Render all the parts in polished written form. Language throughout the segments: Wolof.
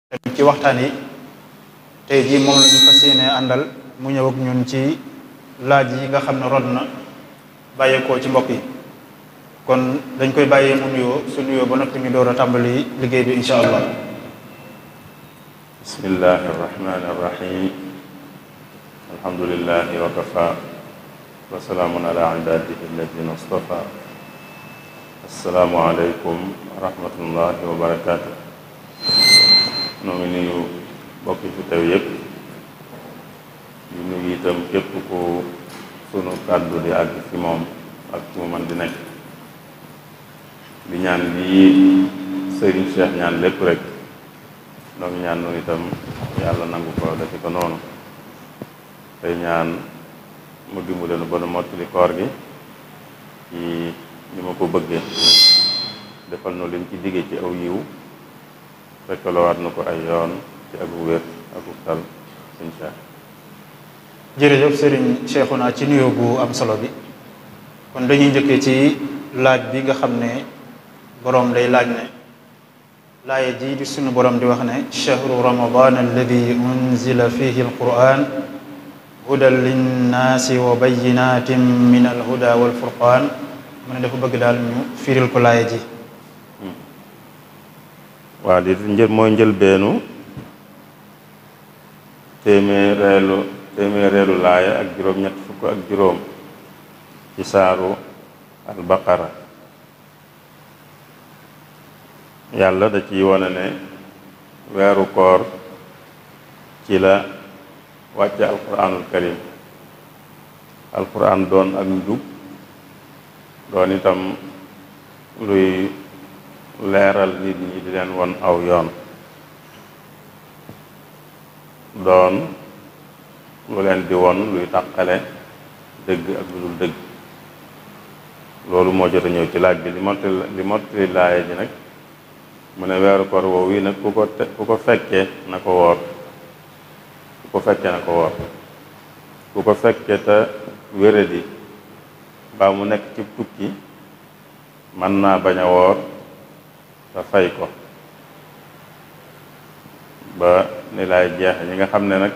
ci waxtaan yi tey jii moom la ñu fas yéene àndal mu ñëw ak ñun ci laaj yi nga xam ne rod na bàyyeekoo ci mbokk yi kon dañ koy bàyyee mu nuyoo su nuyoo ba noppi ñu door a tàmbali liggéey bi incha allah. bismillahi arrahmani arrahim alhamdulillahi wa kafa wa salaamun ala ibadihi alladina astafa assalaamu aleykum wa rahmatullahi wa barakatuh. noo ngi nuyu bokki fi teew yépp di nuyu itam képp ku sunu kàddu di àgg ci moom ak ci mu man di nekk di ñaan lii sëriñ Cheikh ñaan lépp rek noo ngi ñaan nu itam yàlla nangu ko defi ko noonu tey ñaan mu dimbale nu ba nu mottali koor gi ci ni ma ko bëggee defal nu lim ci digge ci aw yiw fekkalowaat na ko ay yoon ci ak wér ak tal sëñ Cheikh. jërëjëf Serigne Cheikhouna ci nuyoo bu am solo bi kon dañuy njëkkee ci laaj bi nga xam ne boroom day laaj ne laaya ji di sunu boroom di wax ne chahru ramadan alladi unzila fihi alquran hudan linnaasi wa bayinatin min alhuda walfurqan mu ne dafa bëgg daal ñu firil ko laaya ji. waaw di mooy njëlbeenu téeméereelu laaya ak juróom-ñett fukk ak juróom ci saaru albaqara. yàlla da ciy wone ne weeru koor ci la wàcce alquranul karim alquran doon ak njub doon itam luy leeral nit ñi di leen won aw yoon doon lu leen di won luy tàqale dëgg ak lu dul dëgg. loolu moo jot a ñëw ci laaj bi li mottali laaya ji nag mu ne weeru koor woowu yi nag ku ko fekkee na ko woor ku ko fekkee na ko woor ku ko fekkee te wéradi ba mu nekk ci tukki mën naa bañ a woor te fay ko ba ni laay jeexe ñi nga xam ne nag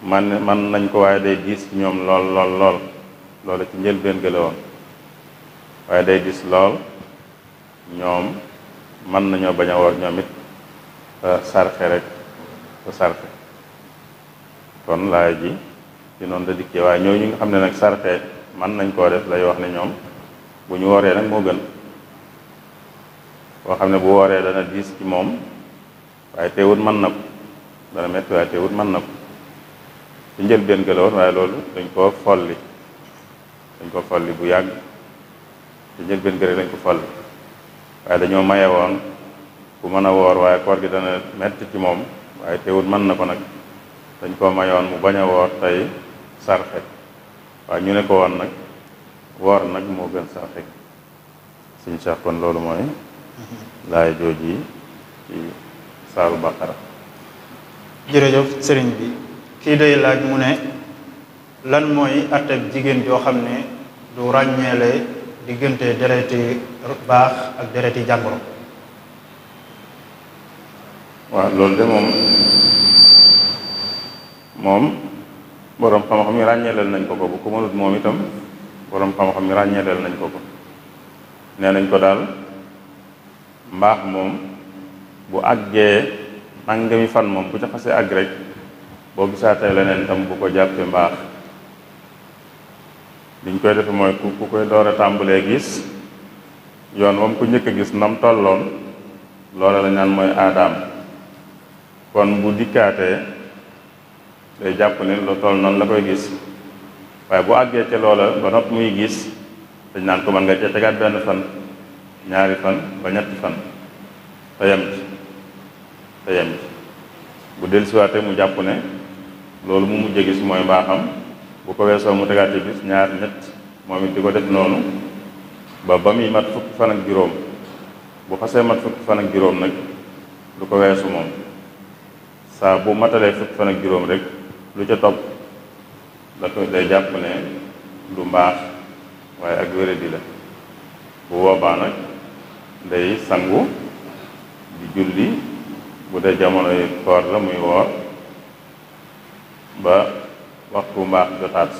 man nañ ko waaye day diis ci ñoom lool loolu ci njëlbeen gële woon waaye day diis lool ñoom mën nañoo bañ a woor ñoom it sarxe rek te sarxe kon laay ji ci noonu da dikkee waaye ñooñu nga xam ne nag sarxe mën nañ koo def lay wax ne ñoom bu ñu wooree nag moo gën koo xam ne bu wooree dana diis ci moom waaye teewut mën na ko dana metti waaye teewut mën na ko ci njëlbéen ga la woon waaye loolu dañ koo folli bu yàgg ci njëlbéen ga rek dañ ko folli waaye dañoo maye woon ku mën a woor waaye koor gi dana metti ci moom waaye teewut mën na ko nag dañ koo mayoon mu bañ a woor tey sarxe waaye ñu ne ko woon nag woor nag moo gën sarxe suñ sax kon loolu mooy laay jooji ci saaru baqara. jërëjëf sëriñ bi kii day laaj mu ne lan mooy àtteeb jigéen joo xam ne du ràññeele diggante dereti baax ak dereti jàngoro. waaw loolu de moom boroom xam-xam yi ràññeeleel nañ ko bu ko mënut moom itam boroom xam-xam yi ràññeeleel nañ ko nee nañ ko daal mbaax moom bu àggee nangami fan moom bu ca xasee àgg rek boo gisaatee leneen tam bu ko jàppee mbaax liñ koy defe mooy ku koy door a tàmbalee gis yoon wam ku njëkk a gis nam tolloon loola la ñaan mooy aadaam kon bu dikkaatee day jàpp ne lu toll noonu la koy gis waaye bu àggee ca loola ba nopp muy gis dañ naan ko mën nga cee tegaat benn fan ñaari fan ba ñetti fan te yem ci bu dellusiwaatee mu jàpp ne loolu mu mujj gis mooy mbaaxam bu ko weesoo mu tegaat ci bis ñaar ñett moom it di ko def noonu ba muy mat fukki fan ak juróom bu xasee mat fukki fan ak juróom nag lu ko weesu moom saa bu matalee fukki fan ak juróom rek lu ca topp da ko day jàpp ne du mbaax waaye ak wéradi la bu boobaa nag day sangu di julli bu dee jamono yi koor la muy woor ba waxtu mbaax jotaat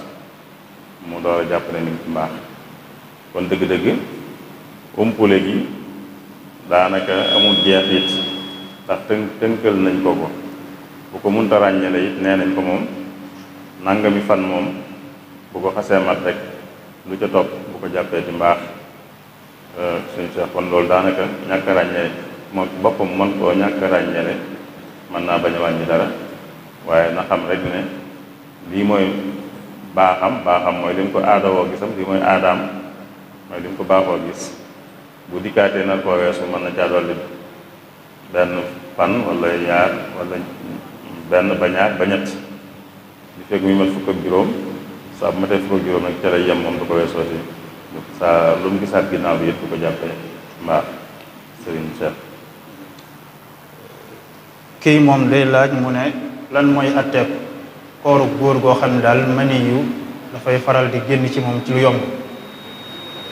mu door a jàpp ne ni ci mbaax. kon dëgg-dëgg umpule gi daanaka amul jeexit ndax tënkal nañ ko bu ko munta ràññale it nee nañ ko moom nangami fan moom bu ko xasee mat rek lu ca topp bu ko jàppee ci mbaax. suñu seex kon loolu daanaka ñàkk a ràññee moom ci boppam mën koo ñàkk a ràññele mën naa bañ a wàññi dara waaye na xam rek ne lii mooy baaxam mooy li mu ko aadawoo gisam lii mooy aadaam mooy li mu ko baaxoo gis bu dikkaatee na koo weesu mën na caa dolli benn fan wala ñaar wala benn ba ñaar ba ñett di fekk muy mat fukk ak juróom saa bu matee fukk ak juróom nag ca lay yem moom du ko weesoo si saa lu mu gisaat ginnaaw bi yëpp du ko jàppee mbaax. Sëriñ Cheikh kii moom day laaj mu ne lan mooy atteeb kooru góor goo xam ne daal mani yu dafay faral di génn ci moom ci lu yomb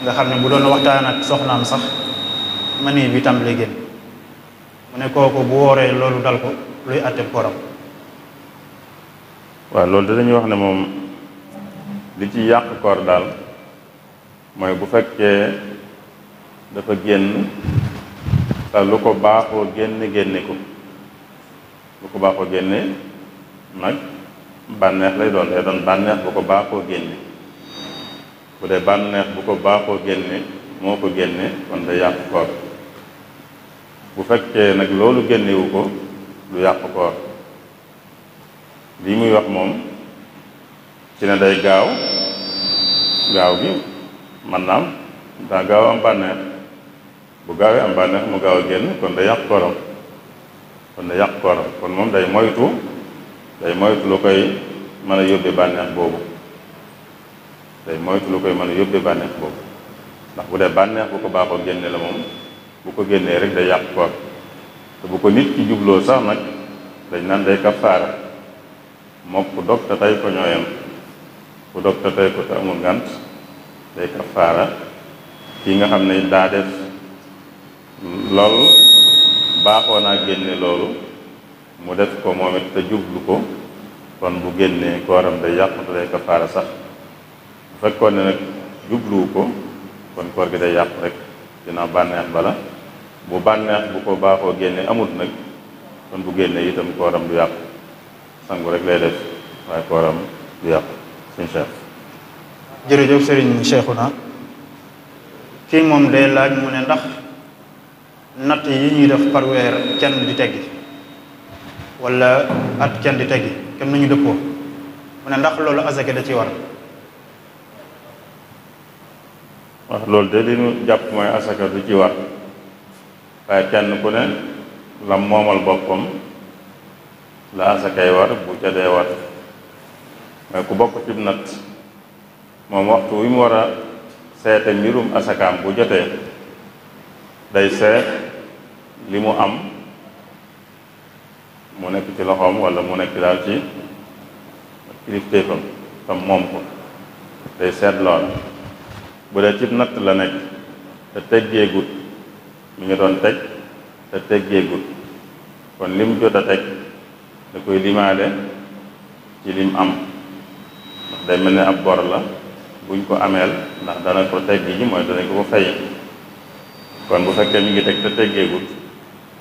nga xam ne bu doon waxtaan ak soxnaam sax mani bi tam lay génn mu ne kooku bu wooree loolu dal ko luy atteeb kooram. waaw loolu dañuy wax ne moom li ci yàq koor daal mooy bu fekkee dafa génn te lu ko baaxoo génne ko lu ko baaxoo génne nag bànneex lay doon day doon bànneex bu ko baaxoo génne bu dee bànneex bu ko baaxoo génne moo ko génne kon day yàq koor bu fekkee nag loolu génnewu ko du yàq koor lii muy wax moom ci ne day gaaw gi man naam daa gaaw am bànneex bu gaawee am bànneex mu gaaw a génn kon day yàq kooram kon moom day moytu lu koy mën a yóbbee bànneex boobu ndax bu dee bànneex bu ko baaxoo génne la moom bu ko génnee rek day yàq koor te bu ko nit ki jubloo sax nag dañ naan day kafaara mook ku dog te tey ko ñooyam ku dog te tey ko te amul ngant day kafaara kii nga xam ne daa def loolu baaxoo naa génne loolu mu def ko moom it te jublu ko kon bu génnee kooram day yàqu te day kafaara sax bu fekkoon ne nag jubluwu ko kon koor gi day yàqu rek dina bànneex bala bu bànneex bu ko baaxoo génne amut nag kon bu génnee itam kooram du yàqu sangu rek lay def waaye kooram du yàqu. Sëñ Cheikh jërëjëf Sëriñ Cheikhouna kii moom day laaj mu ne ndax natt yi ñuy def par weer kenn di teggi wala at kenn di teggi kenn nañu dëppoo mu ne ndax loolu azaka da ci war. wax loolu de li ñu jàpp mooy asaka du ci war waaye kenn ku ne la moomal boppam la asakay war bu ca dee war mooy ku bokk ci natt moom waxtu wi mu war a seete mbirum asakaam bu jotee day seet li mu am mu nekk ci loxoom wala mu nekk daal ci kilifteefam tam moom ko day seet lool bu dee ci natt la nekk te teggeegut mi ngi doon teg te teggeegut kon lim jot a teg da koy limaale ci lim am ndax day mel ne ab bor la buñ ko ameel ndax dana ko teggi ji mooy danañ ko fay kon bu fekkee mi ngi teg te teggeegut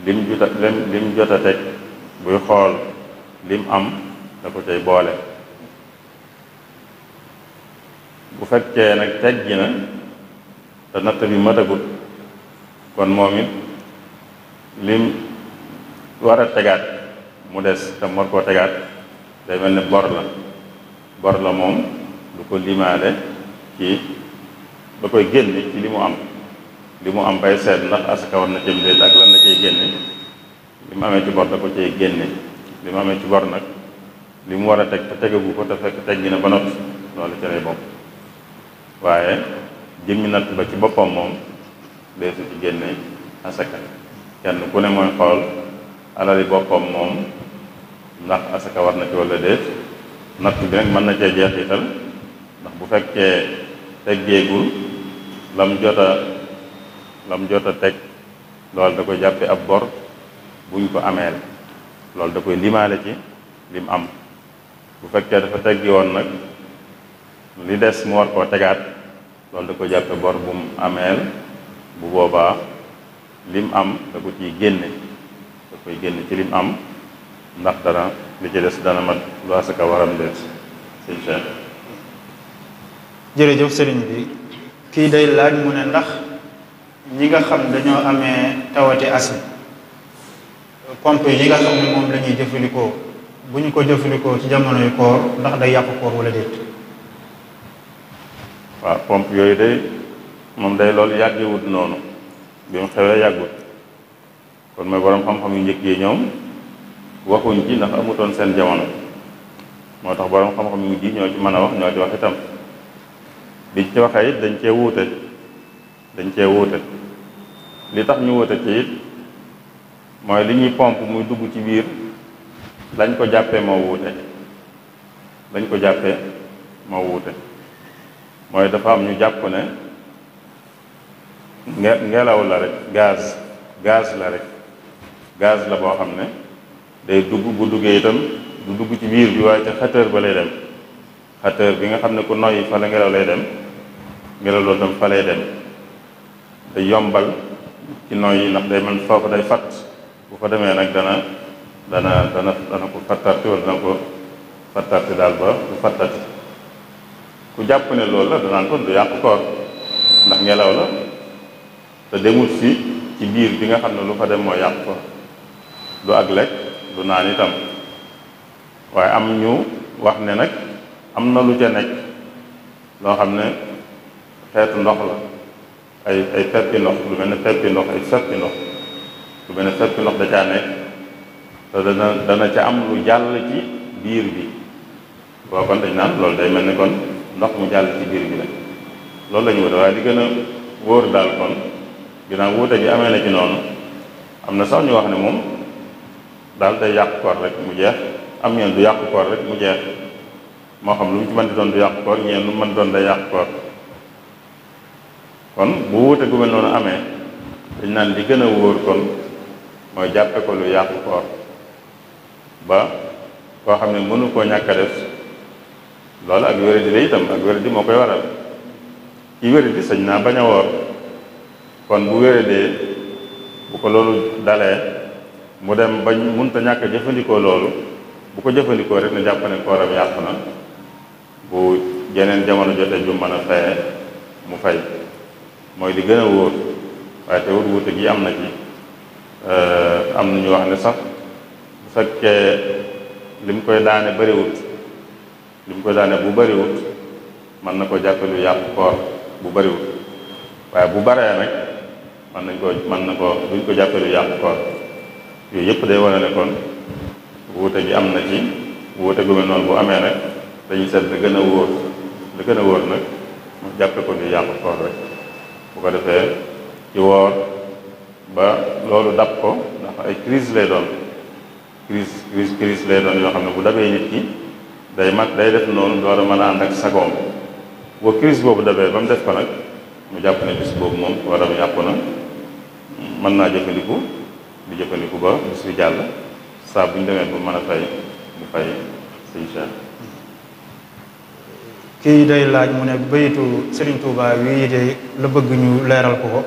lim jot a teg buy xool lim am da ko cay boole bu fekkee nag teggi na te natt bi matagut kon moom it lim war a tegaat mu des te war koo tegaat day mel ne bor la moom du ko limaale ci da koy génne ci li mu am bay seet ndax asaka war na cee déet ak lan la cay génne li mu amee ci bor da ko cay génne li mu amee ci bor nag li mu war a teg te tegagu ko te fekk teggi na ba noppi loolu ca lay bokk waaye jëmmi natt ba ci boppam moom deesu ci génne asaka kenn ku ne mooy xool alali boppam moom ndax asaka war na ci walla déet natt bi nag mën na cee jeexital ndax bu fekkee teggeegul lam jot a teg loolu da koy jàppe ab bor buñ ko ameel loolu da koy limaale ci lim am. bu fekkee dafa teggi woon nag li des mu war koo tegaat loolu da ko jàppe bor bu mu ameel bu boobaa lim am da ko ciy génne da koy génne ci lim am ndax dana li ci des dana mat lu asaka waram des sëñ Cheikh. jërëjëf sëriñ bi kii day laaj mu ne ndax ñi nga xam dañoo amee tawati asma pompe yi nga xam ne moom la ñuy jëfandikoo bu ñu ko jëfandikoo ci jamonoy koor ndax day yàqu koor wala déet. waaw pompe yooyu day moom day loolu yàggewut noonu bi mu xewee yàggut kon mooy borom xam-xam yu njëkk yi ñoom waxuñ ci ndax amutoon seen jamono moo tax borom xam-xam yu mujj yi ñoo ci mën a wax ñoo ci wax itam biñ ci waxee it dañ cee wuute li tax ñu wuute ci it mooy li ñuy pompe muy dugg ci biir lañ ko jàppee moo wuute mooy dafa am ñu jàpp ne ngelaw la rek gaz la rek gaz la boo xam ne day dugg bu duggee itam du dugg ci biir bi waaye ca xëtër ba lay dem xëtër bi nga xam ne ku noyyi fa la ngelaw lay dem ngelaw loolu tam fa lay dem day yombal ci noyyi ndax day mel foofu day fatt bu fa demee nag dana ko fattarti wala dana ko fattarti daal ba du fattati ku jàpp ne loolu la danaan kon du yàq koor ndax ngelaw la te demut fi ci biir bi nga xam ne lu fa dem mooy yàq koor du ak lekk du naan itam waaye am ñu wax ne nag am na lu ca nekk loo xam ne xeetu ndox la ay peppi ndox lu mel ne peppi ndox ay seppi ndox lu mel ne seppi ndox da caa nekk te dana ca am lu jàll ci biir bi boo kon dañ naan loolu day mel ni kon ndox mu jàll ci biir bi la loolu la ñu wute waaye li gën a wóor daal kon ginnaaw wuute gi amee na ci noonu am na sax ñu wax ne moom daal day yàq koor rek mu jeex am ñeen du yàq koor rek mu jeex moo xam lu mu ci mën di doon du yàq koor ñeen lu mën doon day yàq koor kon bu wuute gu mel noonu amee dañ naan li gën a wóor kon mooy jàppe ko lu yàq koor ba koo xam ne mënu koo ñàkk a def loolu ak wéradi la itam ak wéradi moo koy waral ci wéradi sañ naa bañ a woor kon bu wéradee bu ko loolu dalee mu dem bañ munta ñàkk a jëfandikoo loolu bu ko jëfandikoo rek na jàpp ne kooram yàqu na bu jeneen jamono jotee ju mën a faye mu fay mooy li gën a wóor waaye te wut wuute gi am na ci am na ñu wax ne sax bu fekkee lim koy daane bariwut bu bariwut mën na ko jàppe lu yàqu koor bu bariwut waaye bu baree nag duñ ko jàppe lu yàqu koor yooyu yëpp day wane ne kon wuute gi am na ci wuute gu mel noonu bu amee nag dañuy seet la gën a wóor nag mu jàppe ko lu yàqu koor rek bu ko defee ci woor ba loolu dab ko ndax ay crise lay doon crise lay doon yoo xam ne bu dabee nit ki day def noonu door a mën a ànd ak sagoom boo crise boobu dabee ba mu def ko nag mu jàpp ne bis boobu moom waram yàqu na mën naa jëfandiku ba bis bi jàll saa bu ñu demee bu mën a fay bu fay sëñ Cheikh. kii day laaj mu ne bayitu Serigne Touba wii de la bëgg ñu leeral ko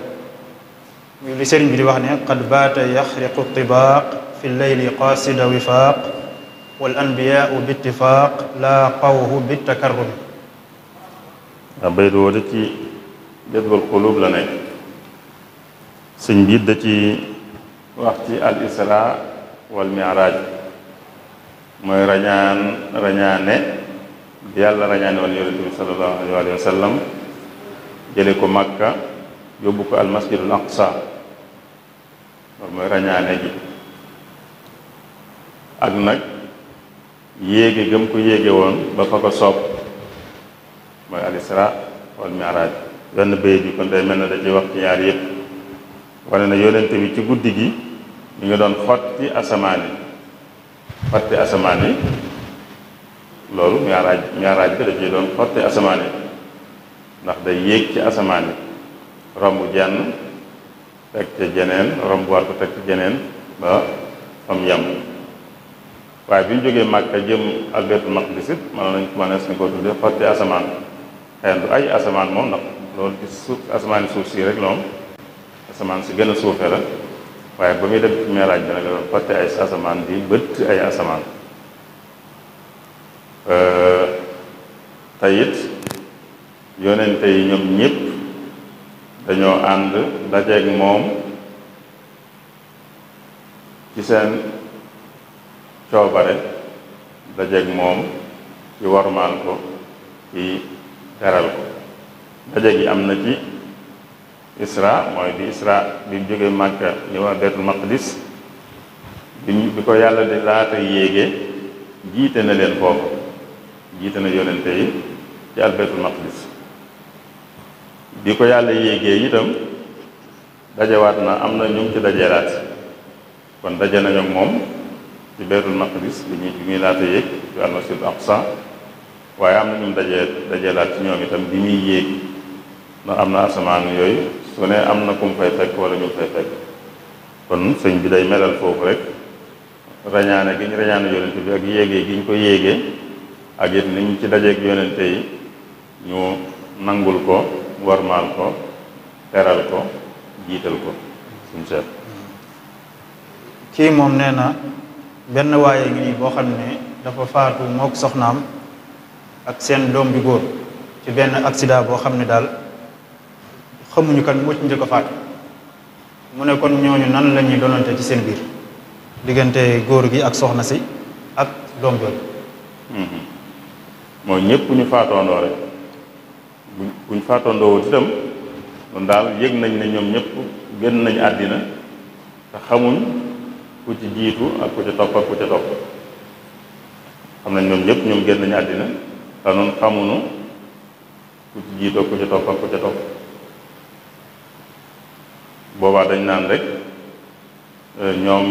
li Serigne bi di wax ne qad baata yaxriqu tibaaq fi leyli qaasida wifaaq wal anbiyaau bi ittifaaq laaqawhu bi takarrumi. waaw bayit woo de ci jadwal xuluub la nekk sëñ bi da ci wax ci al isra wal miraaj mooy rañaane bi yàlla rañaane woon yonent bi sallallahu alayhi wa sallam jële ko Makka yóbbu ko al masjidul aqsa loolu mooy rañaane gi ak nag yéege gëm ko yéege woon ba fa ko soob mooy al isra wal miraaj benn bayit bi kon day mel na da ci wax ci ñaar yëpp wane na yonent bi ci guddi gi ñu ngi doon xotti asamaan yi loolu miraaj bi da ciy doon xotti asamaan yi ndax day yéeg ci asamaan yi romb jenn teg ca jeneen romb war ko teg ci jeneen ba fa mu yem waaye bi ñu jógee Màkka jëm al Baytul Maqdis it mënees na koo tudde xotti asamaan xëy na du ay asamaan moom ndax loolu ci suuf asamaan suuf si rek loom asamaan si gën a suufe la waaye ba muy dem ci meeraaj bi nag la doon xotti ay asamaan di bëtt ay asamaan tayit yonente yi ñoom ñëpp dañoo ànd dajeeg moom ci seen coobare dajeeg moom ci wormaal ko ci teral ko daje gi am na ci isra mooy di isra bi jóge Màkka ñëw Baytul Maqdis bi ko yàlla di laata yéege jiite na leen foofu jiite na yonente yi ci al Baytul Maqdis bi ko yàlla yéegee itam dajewaat na am na ñu ci dajeelaat kon daje nañu ak moom ci Baytul Maqdis bi muy laata yéeg ci al Masjidul Aqsa waaye am na ñu dajeelaat ci ñoom itam bi muy yéeg ndax am na asamaan yooyu su ne am na ku mu fay fekk wala ñu fay fekk kon sëñ bi day melal foofu rek rañaane gi ñu rañaane yonente bi ak yéegee gi ñu ko yéegee ak it ni ñu ci dajeeg yonente yi ñu nangul ko warmaal ko teral ko jiital ko suñ seet kii moom nee na benn waaye ngi nii boo xam ne dafa faatu mook soxnaam ak seen doom bi góor ci benn accident boo xam ne daal xamuñu kan moo ci njëkk a faatu mu ne kon ñooñu nan la ñuy donante ci seen biir diggante góor gi ak soxna si ak doom jooju mooy ñëpp ñu faatoondoo rek buñ faatoondoo wut itam noonu daal yëg nañ ne ñoom ñëpp génn nañ àddina te xamuñ ku ci jiitu ak ku ci topp ak ku ci topp xam nañ ñoom ñëpp ñoom génn nañu àddina te noonu xamuñu ku ci jiitu ak ku ci topp ak ku ci topp boobaa dañ naan rek ñoom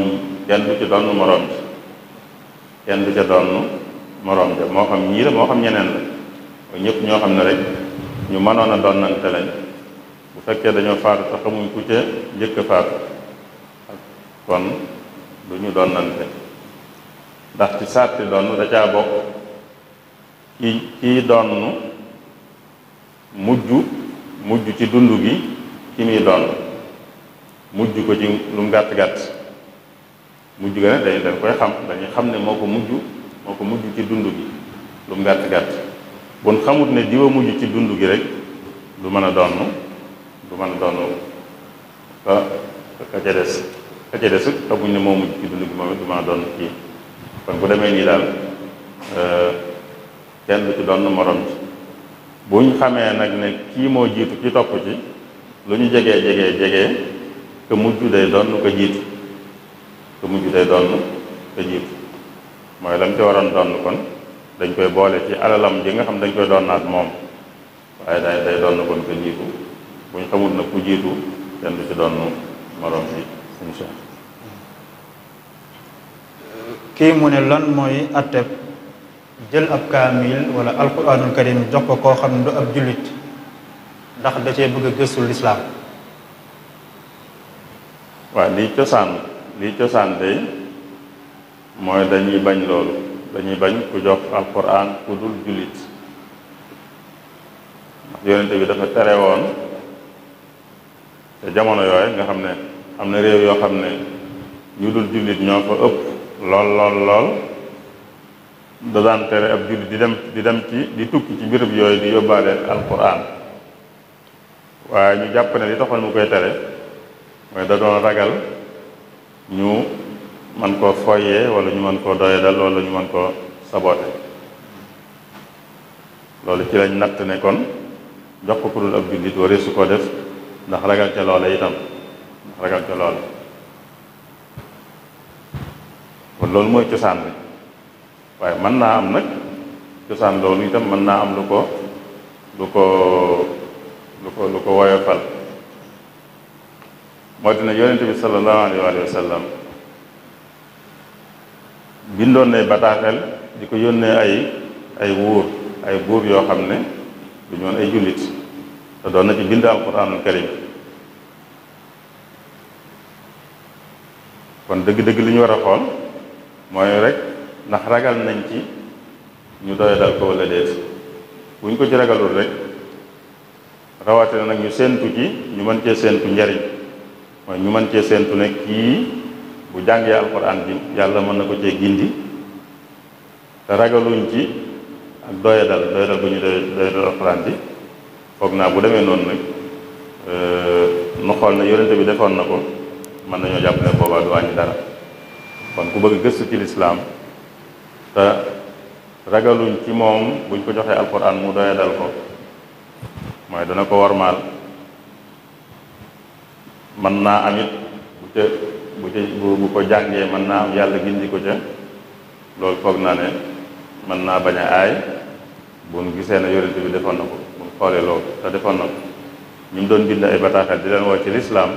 kenn du ci donn moroom ji kenn du ca donn moroom ja moo xam ñii la moo xam ñeneen la mooy ñëpp ñoo xam ne rek ñu mënoon a donnante lañ bu fekkee dañoo faatu te xamuñ ku ca njëkk a faatu kon du ñu donnante ndax ci sarti donn da caa bokk kii donn mujj ci dund gi ki muy donn mujj ko ci lu mu gàtt-gàtt mujj ga ne dañ koy xam dañuy xam ne moo ko mujj ci dund gi lu mu gàtt-gàtt bon xamut ne diwa mujj ci dund gi rek du mën a donn ka ca des xamuñ ne moo mujj ci dund gi moom it du mën a donn kii kon bu demee nii daal kenn du ci donn morom ci buñ xamee nag ne kii moo jiitu ki topp ci lu ñu jegee ka mujj day donn ko jiitu mooy lam ci waroon donn kon dañ koy boole ci alalam ji nga xam dañ koy donnaat moom waaye day donn kon ko jiitu buñ xamul nag ku jiitu kenn du ci donn morom bi insha Allah. kii mu ne lan mooy atteb jël ab kaamil wala alquranul karim jox ko koo xam ne du ab jullit ndax da cee bëgg a gëstu lislaam waaw lii cosaan day mooy dañuy bañ loolu dañuy bañ ku jox alquran ku dul jullit ndax yonente bi dafa tere woon te jamono yooyu nga xam ne am na réew yoo xam ne ñu dul jullit ñoo fa ëpp lool da daan tere ab jullit di dem di tukki ci béréb yooyu di yóbbaale alquran waaye ñu jàpp ne li taxoon mu koy tere mooy da doon ragal ñu mën koo foyee wala ñu mën koo doyadal wala ñu mën koo sabote loolu ci lañ natt ne kon jox ko ku dul ab jullit waree su ko def ndax ragal ca loola itam kon loolu mooy cosaan bi waaye mën naa am nag cosaan loolu itam mën naa am lu ko woyofal moo dina yonente bi sallallahu alayhi wa sallam bindoon nay bataaxel di ko yónnee ay buur yoo xam ne du ñoon ay jullit te doon na ci bind alquranul karim kon dëgg-dëgg li ñu war a xool mooy rek ndax ragal nañ ci ñu doyadal ko wala déet. buñ ko ci ragalul rek rawatina nag ñu séentu ci ñu mën cee séentu njariñ mooy ñu mën cee séentu ne kii bu jàngee alxuraan bi yàlla mën na ko cee gindi te ragaluñ ci ak doyadal bu ñu doyadal alxuraan bi. foog naa bu demee noonu nag nu xool ne yonente bi defoon na ko mën nañoo jàpp ne boobaa du wàññi dara. kon ku bëgg gëstu ci lislaam te ragaluñ ci moom buñ ko joxee alxuraan mu doyadal ko mooy dana ko warmaal mën naa am it bu ko jàngee mën naa am yàlla gindi ko ca loolu foog naa ne mën naa bañ a aay bu nu gisee ne yonente bi defoon na ko bu nu xoolee loolu te defoon na ko ñu doon bind ay bataaxel di leen woo ci lislaam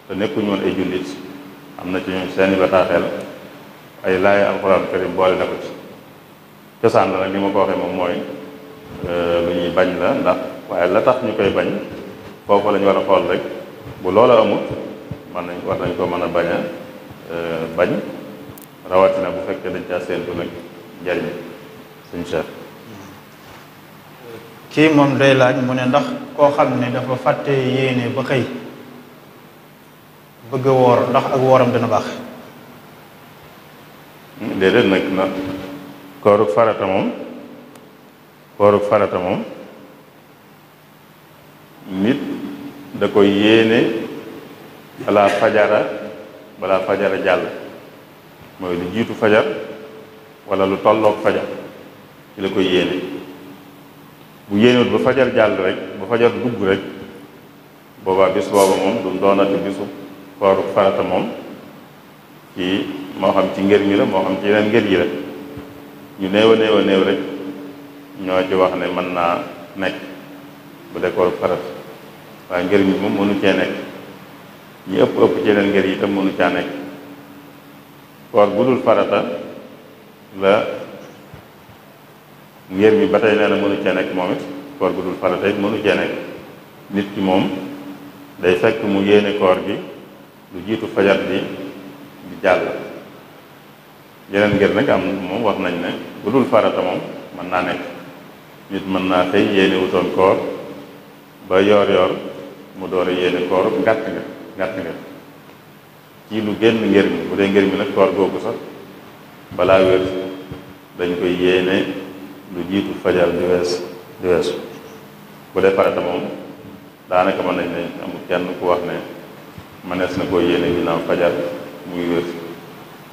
te nekkuñu woon ay jullit am na ci ñoom seeni bataaxel ay laay alxuraan karim boole na ko ci cosaan la nag ni ma ko waxee moom mooy lu ñuy bañ la ndax waaye la tax ñu koy bañ foofu la ñu war a xool rek bu loola amut war nañ ko mën a bañ a bañ rawatina bu fekkee dañ caa séentu nag njariñ suñ Cheikh. kii moom day laaj mu ne ndax koo xam ne dafa fàtte yéene ba xëy bëgg a woor ndax ak wooram dina baax. déedéet nag na koorug farata moom nit da koy yéene balaa fajara jàll mooy lu jiitu fajar wala lu tolloog fajar ci la koy yéene. bu yéenewut ba fajar jàll rek ba fajar dugg rek boobaa bis booba moom du doonati bisu koorug farata moom ci moo xam ci ngër mi la moo xam ci yeneen ngër yi la ñu néew a néew rek ñoo ci wax ne mën naa nekk bu dee koorug farata waaye ngër mi moom mënu cee nekk ñi ëpp ci yeneen ngër yi itam mënu caa nekk. koor bu dul farata la ngër mi ba tey nee na mënu cee nekk moom it koor bu dul farata it mënu cee nekk nit ki moom day fekk mu yéene koor gi lu jiitu fajar di jàll. yeneen ngir nag am moom wax nañ ne bu dul farata moom mën naa nekk nit mën naa xëy yéene wutoon koor ba yoor mu door a yéene koor ngàtt nga ci lu génn ngir mi bu dee ngir mi nag koor googu sax balaa wér dañ koy yéene lu jiitu fajar di weesu bu dee farata moom daanaka mën nañ ne amul kenn ku wax ne mënees na koo yéene ginnaaw fajar muy wér.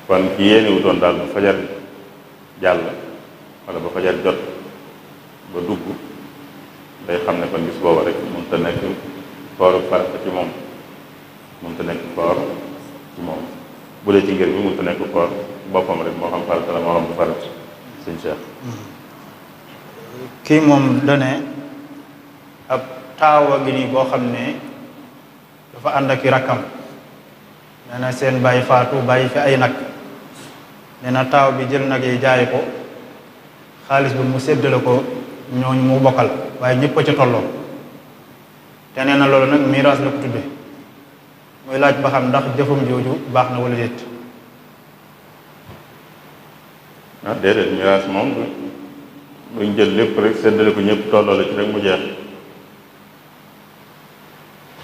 kon ki yéene wutoon daal ba fajar jàll wala ba fajar jot ba dugg day xam ne kon bis booba rek mënut a nekk kooru farata ci moom mënut a nekk koor ci moom bu dee ci ngir bi mënut a nekk koor boppam rek moo xam farata la moo xam du farata sëñ Cheikh. kii moom dane ab taawa gi nii boo xam ne dafa ànd ak i rakkam nee na seen bàyyi faatu bàyyi fi ay nag nee na taaw bi jël nag yi jaay ko xaalis bi mu séddale ko ñooñu mu bokkal waaye ñëpp a ca tolloo te nee na loolu nag miraas la ko tudde muy laaj ba xam ndax jëfam jooju baax na wala déet. déedéet miraas moom duñ jël lépp rek séddale ko ñëpp tolloo la ci rek mu jeex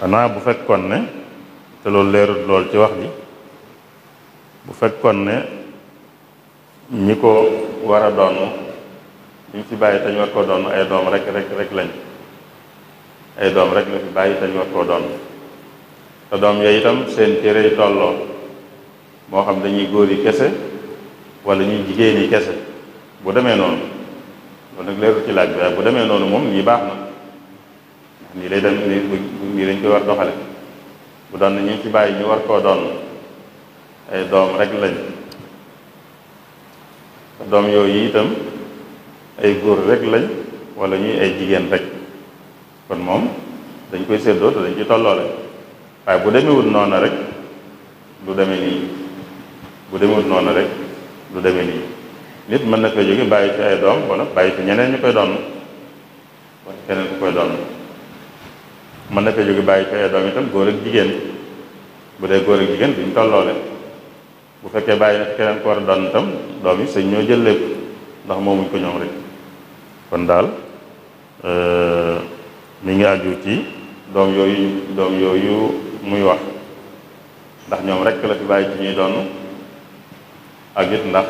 xanaa bu fekkoon ne te loolu leerut lool ci wax ji bu fekkoon ne ñi ko war a doon ñu fi bàyyi te ñu war koo doon ay doom rek lañ ay doom rek la fi bàyyi te ñu war koo doon te doom yooyu itam seen téere yi tolloo moo xam dañuy góor yi kese wala ñuy jigéen yi kese bu demee noonu loolu nag leerut ci laaj bi waaye bu demee noonu moom nii baax na nii lay dem nii lañ koy war doxale bu doon ne ñu ci bàyyi ñu war koo doon ay doom rek lañ doom yooyu itam ay góor rek lañ wala ñuy ay jigéen rek kon moom dañ koy séddoo te dañ ci tolloole waaye bu demewut noonu rek du demee nii bu demewut noonu rek du demee nii nit mën na fay jóge bàyyi fi ay doom wala bàyyi fi ñeneen ñu koy doon wala keneen ku koy doon mën na fay jóge bàyyi fi ay doom itam góor ak jigéen bu dee góor ak jigéen duñ tolloole bu fekkee bàyyi na fi keneen ko war a doon itam doom yi sëñ ñoo jël lépp ndax moomuñ ko ñoom rek kon daal mi ngi aju ci doom yooyu muy wax ndax ñoom rek la fi bàyyi ci ñuy doon ak it ndax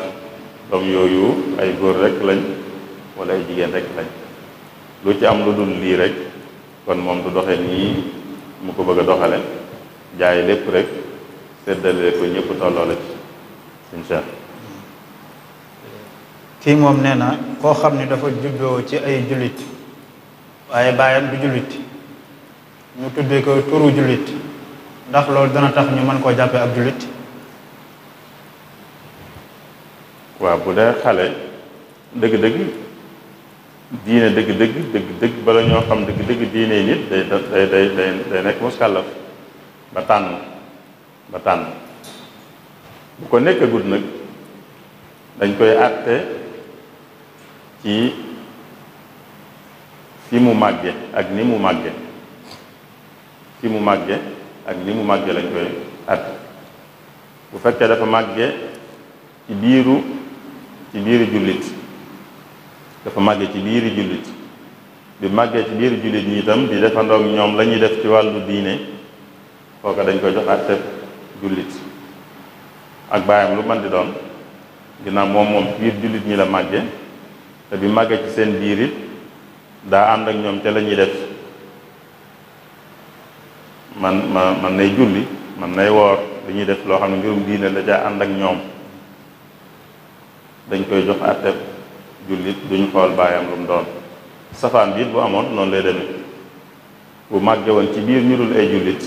doom yooyu ay góor rek lañ wala ay jigéen rek lañ lu ci am lu dul lii rek kon moom du doxe nii mu ko bëgg a doxale jaay lépp rek séddale ko ñëpp tolloo la ci insha Allah. kii moom nee na koo xam ne dafa juddoo ci ay jullit waaye baayam du jullit ñu tuddee ko turu jullit ndax loolu dana tax ñu mën koo jàppee ab jullit. waaw bu dee xale dëgg-dëgg diine dëgg-dëgg bala ñoo xam dëgg-dëgg diine nit day nekk muskàllaf ba tànn bu ko nekkagut nag dañ koy àtte ci fi mu màgge ak ni mu màgge fi mu màgge ak ni mu màgge lañ koy àtte bu fekkee dafa màgge ci biiru jullit dafa màgge ci biiri jullit bi màggee ci biiri jullit ñi itam di defandoog ñoom la ñuy def ci wàllu diine kooka dañ koy jox àtte jullit ak baayam lu man di doon ginnaaw moom biir jullit ñi la màgge te bi màggee ci seen biir it daa ànd ak ñoom te la ñuy def man nay julli man nay woor li ñuy def loo xam ne mbirum diine la ca ànd ak ñoom dañ koy jox àtte jullit duñ xool baayam lu mu doon safaan bi it bu amoon noonu lay demee bu màgge woon ci biir ñu dul ay jullit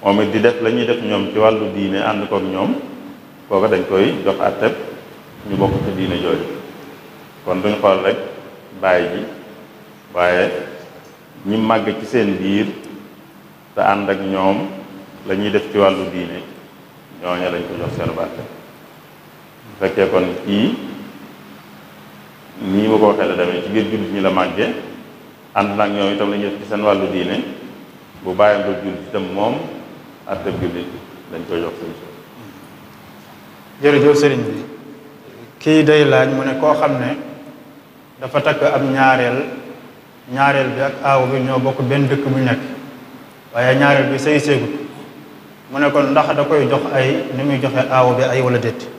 moom it di def la ñuy def ñoom ci wàllu diine ànd kook ñoom kooka dañ koy jox àtte ñu bokk ci diine jooju kon duñ xool rek baay ji waaye ñi màgg ci seen biir te ànd ak ñoom la ñuy def ci wàllu diine ñooña lañ ko jox seen àtte bu fekkee kon kii nii ma ko waxee la demee ci biir jullit ñi la màgge ànd nag ñoom itam la ñuy def ci seen wàllu diine bu bàyyam ba jullit itam moom àtte jullit dañ koy jox seen jërëjëf sëriñ bi kii day laaj mu ne koo xam ne dafa takk ab ñaareel bi ak aaw bi ñoo bokk benn dëkk bu nekk waaye ñaareel bi sëy séegut mu ne kon ndax da koy jox ay ni muy joxe aaw bi ay wala déet.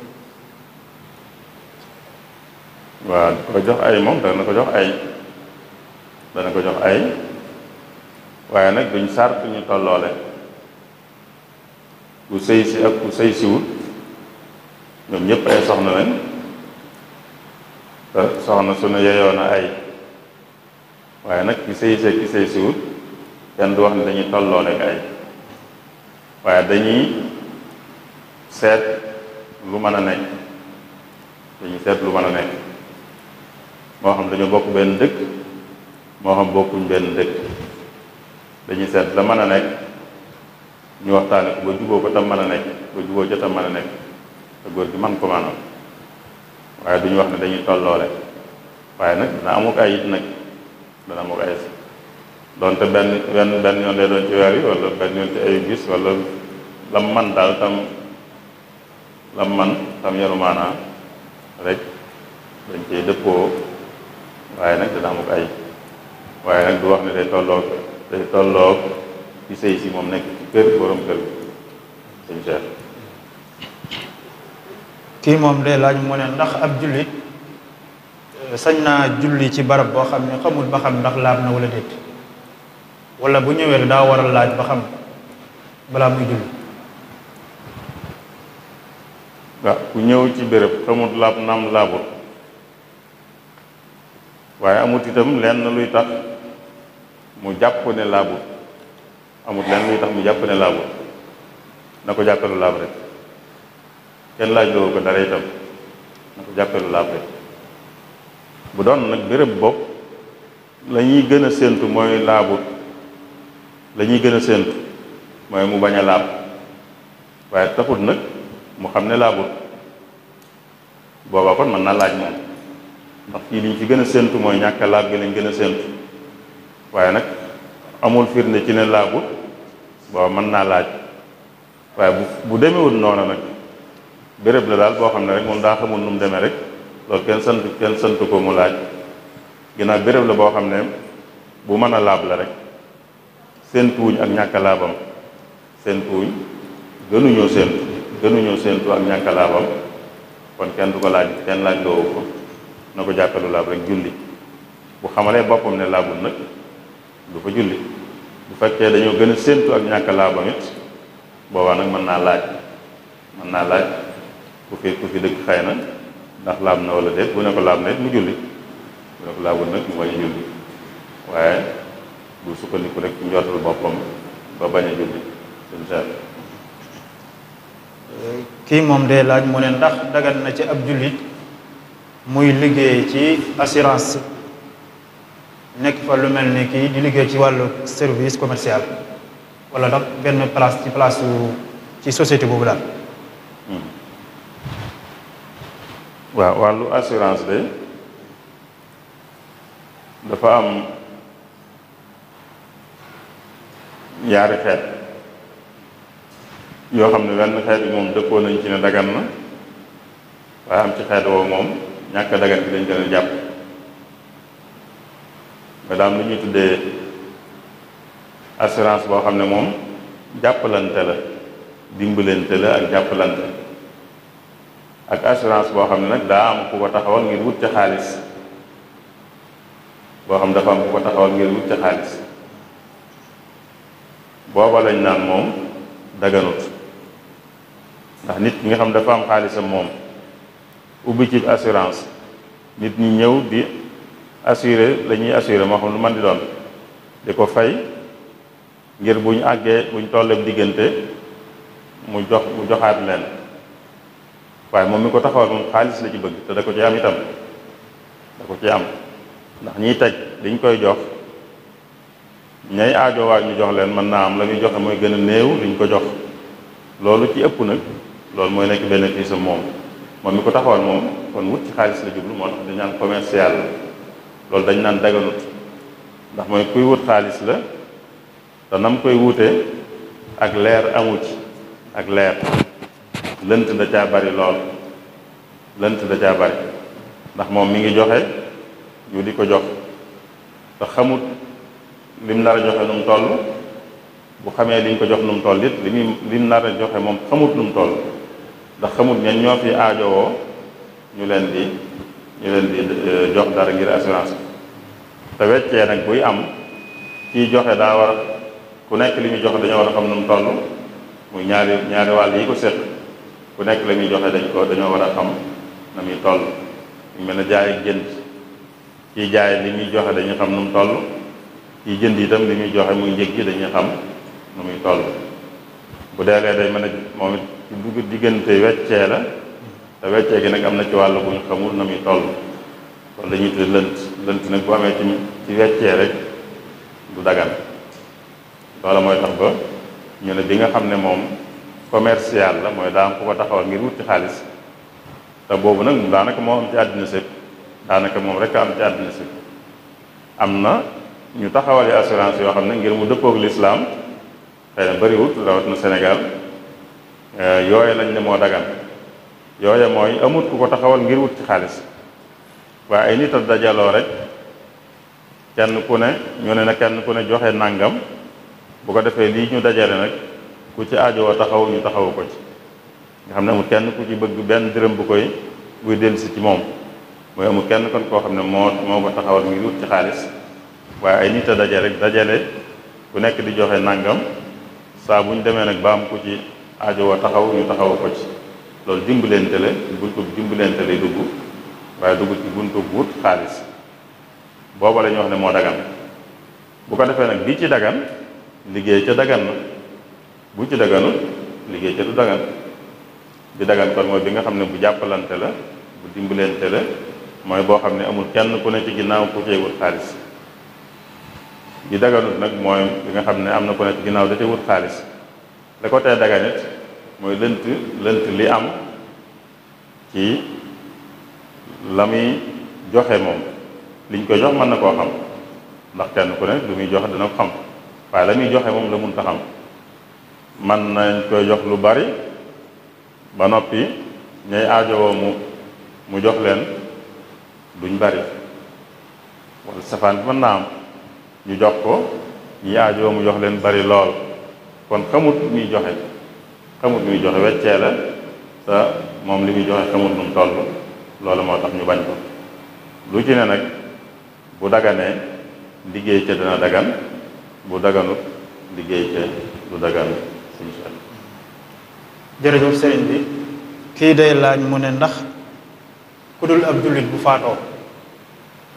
waaw da ko jox ay moom dana ko jox ay waaye nag duñ sart ñu tolloole ku sëy si ak ku sëy siwut ñoom ñëpp ay soxna lañ te soxna su ne yeyoo na ay waaye nag ki sëy see ki sëy siwut kenn du wax ne dañuy tolloole ay waaye dañuy seet lu mën a nekk moo xam dañoo bokk benn dëkk moo xam bokkuñ benn dëkk dañuy seet la mën a nekk ñu waxtaane ko ba juboo ko tam mën a nekk ba juboo ca tam mën a nekk te góor gi man ko maanaam waaye duñu wax ne dañuy tolloole waaye nag dana amuk ay it nag dana amuk ay doonte benn yoon lay doon ci weer yi wala benn yoon ci ay gis wala lam man daal tam yenu maanaa rek dañ cey dëppoo waaye nag dana amuk ay waaye nag du wax ne day tolloog ci sëy si moom nekk ci kër borom kër bi sëñ Cheikh kii moom day laaj mu ne ndax ab jullit sañ naa julli ci barab boo xam ne xamul ba xam ndax laab na wala déet wala bu ñëwee daa war a laaj ba xam balaa muy julli. waaw ku ñëw ci béréb xamul laab naam laabut waaye amut itam lenn luy tax mu jàpp ne laabut amut lenn luy tax mu jàpp ne laabut na ko jàppelu laab rek kenn laaj loo ko dara itam na ko jàppelu laab rek bu doon nag béréb bopp la ñuy gën a séentu mooy laabut la ñuy gën a séentu mooy mu bañ a laab waaye taxut nag mu xam ne laabut booba kon mën naa laaj moom ndax fii liñ ci gën a séentu mooy ñàkk laab gi lañ gën a séentu waaye nag amul firnde ci ne laabut booba mën naa laaj waaye bu demewul noonu nag béréb la daal boo xam ne rek moom daa xamul nu mu demee rek loolu kenn sant ko mu laaj ginnaaw béréb la boo xam ne bu mën a laab la rek séentuwuñ ak ñàkk a laabam séentuwuñ gënuñoo séentu ak ñàkk a laabam kon kenn du ko laaj kenn laaj loowu ko na ko jàppalu laab rek julli bu xamalee boppam ne laabul nag du fa julli bu fekkee dañoo gën a séentu ak ñàkk a laabam it boobaa nag mën naa laaj ku fi dëgg xëy na ndax laab na wala déet bu ne ko laab na it mu julli bu ne ko laabul nag mu bañ a julli waaye bu sukkandiku rek njortal boppam ba bañ a julli incha allah. kii moom day laaj mu ne ndax dagan na ci ab jullit muy liggéey ci assurance nekk fa lu mel ni kii di liggéey ci wàllu service commercial wala ndax benn place ci société boobu daal. waaw wàllu assurance de dafa am ñaari xeet yoo xam ne wenn xeet bi moom dëppoo nañ ci ne dagan na waaye am ci xeet woo moom ñàkk dagan bi dañ gën a jàpp nga daam lu ñuy tuddee assurance boo xam ne moom jàppalante la dimbalante la ak jàppalante ak assurance boo xam ne nag daa am ku ko taxawal ngir wut ca xaalis boo xam dafa am ku ko taxawal ngir wut ca xaalis booba lañ naan moom daganut ndax nit ki nga xam dafa am xaalisam moom ubbi ci assurance nit ñi ñëw di assuré la ñuy assuré moo xam lu man di doon di ko fay ngir buñ àggee buñ tolleeb diggante mu joxaat leen waaye moom mi ko taxawal moom xaalis la ci bëgg te da ko ci am itam da ko ci am ndax ñiy teg liñ koy jox ñay aajowaa ñu jox leen mën naa am la muy joxe mooy gën a néew liñ ko jox loolu ci ëpp nag loolu mooy nekk bénéfice am moom mi ko taxawal moom kon wut ci xaalis la jublu moo tax dañ naan commercial la loolu dañ naan daganut ndax mooy kuy wut xaalis la te nam koy wutee ak leer amu ci ak leer lënt da caa bari lool lënt da caa bari ndax moom mi ngi joxe ñu di ko jox te xamut lim nar a joxe nu mu toll bu xamee liñ ko jox nu mu toll it lim nar a joxe moom xamut nu mu toll ndax xamut ñen ñoo fi aajowoo ñu leen di jox dara ngir assurance te weccee nag buy am kiy joxe daa war ku nekk li muy joxe dañoo war a xam nu mu toll muy ñaari wàll yi ko séq ku nekk la muy joxe dañoo war a xam na muy toll ñu mel ne jaay ak jënd kiy jaay li muy joxe dañuy xam nu mu toll kiy jënd itam li muy joxe muy njëg gi dañuy xam nu muy toll bu deelee day mën a moom it ci dugg diggante weccee la te weccee gi nag am na ci wàll bu ñu xamul na muy toll kon dañuy tudd lënt nag bu amee ci weccee rek du dagan loola mooy tax ba ñu ne bi nga xam ne moom commercial la mooy daa am ku ko taxawal ngir wut ci xaalis te boobu nag daanaka moo am ci àddina sépp daanaka moom rek am ci àddina sépp am na ñu taxawali assurance yoo xam ne ngir mu dëppoog lislaam xëy na bëriwut rawatina Sénégal yooye lañ ne moo dagan yooye mooy amut ku ko taxawal ngir wut ci xaalis waaye ay nit a dajaloo rek kenn ku ne ñu ne na kenn ku ne joxe nàngam bu ko defee lii ñu dajale nag ku ci aajowoo taxaw ñu taxawu ko ci nga xam ne amul kenn ku ci bëgg benn dërëm bu koy buy dellusi ci moom mooy amul kenn kon koo xam ne moo ko taxawal ngir wut ci xaalis waaye ay nit a dajale ku nekk di joxe nàngam saa bu ñu demee nag ba am ku ci aajowoo taxaw ñu taxawu ko ci loolu dimbalante la buntu dimbalante lay dugg waaye dugg ci buntu wut xaalis booba la ñu wax ne moo dagan bu ko defee nag bi ci dagan liggéey ca dagan na bu ci daganul liggéey ca du dagan bi dagan kon mooy bi nga xam ne bu jàppalante la bu dimbalante la mooy boo xam ne amul kenn ku ne ci ginnaaw ku cay wut xaalis bi daganut nag mooy bi nga xam ne am na ku ne ci ginnaaw da cay wut xaalis la ko tee daganit mooy lënt li am ci la muy joxe moom liñ koy jox mën na koo xam ndax kenn ku ne lu muy joxe dana ko xam waaye la muy joxe moom la mënta xam man nañ koy jox lu bari ba noppi ñay aajowoo mu jox leen duñ bari wala safaan bi mën naa am ñu jox ko ñi aajowoo mu jox leen bari lool kon xamut muy joxe weccee la te moom li muy joxe xamut nu mu toll loolu moo tax ñu bañ ko lu ci ne nag bu daganee liggéey ca dana dagan bu daganut liggéey ca du dagan suñu seet. jërëjëf sëriñ bi kii day laaj mu ne ndax ku dul ab jullit bu faatoo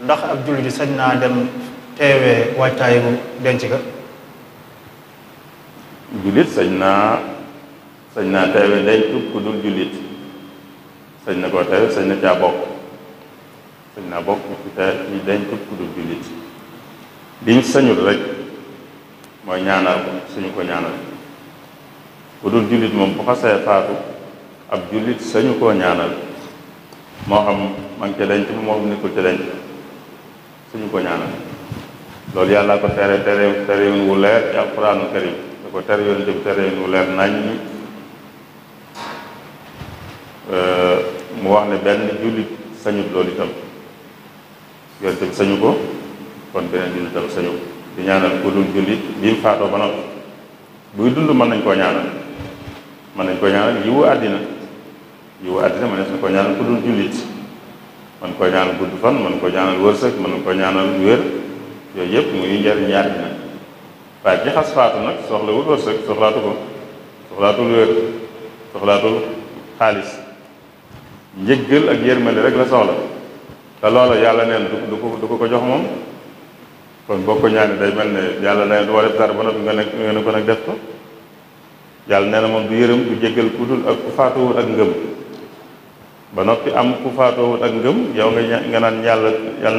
ndax ab jullit sañ naa dem teewee waajtaayu denc ga. jullit sañ naa teewe denc ku dul jullit sañ na koo teewe sañ na caa bokk sañ naa bokk ci denc ku dul jullit liñ sañul rek mooy ñaanal ko suñu ko ñaanal ku dul jullit moom bu xasee faatu ab jullit sañu koo ñaanal moo xam ma ngi ca denc bi moo xam nekkul ca denc suñu ko ñaanal loolu yàlla ko terewin wu leer ci alquraanul karim da ko tere yoon bi terewin wu leer nañ mu wax ne benn jullit sañut loolu itam yonte bi sañu ko kon beneen jullit itam sañu ko di ñaanal ku dul jullit bi mu faatoo ba noppi buy dund mën nañ koo ñaanal yiwu àddina mën nañ koo ñaanal ku dul jullit mën koo ñaanal gudd fan mën koo ñaanal wërsëg mën koo ñaanal wér yooyu yëpp muy njariñ àddina waaye ci xas faatu nag soxlawul wërsëg soxlaatul wér soxlaatul xaalis njëggal ak yërmande rek la soxla te loola yàlla neen du ko jox moom kon boo ko ñaanee day mel ne yàlla nee du war def dara ba noppi nga ne ko nag def ko yàlla nee na moom du yërëm du jéggal ku dul ak ku faatuwul ak ngëm ba noppi am ku faatuwul ak ngëm yow nga naan yàlla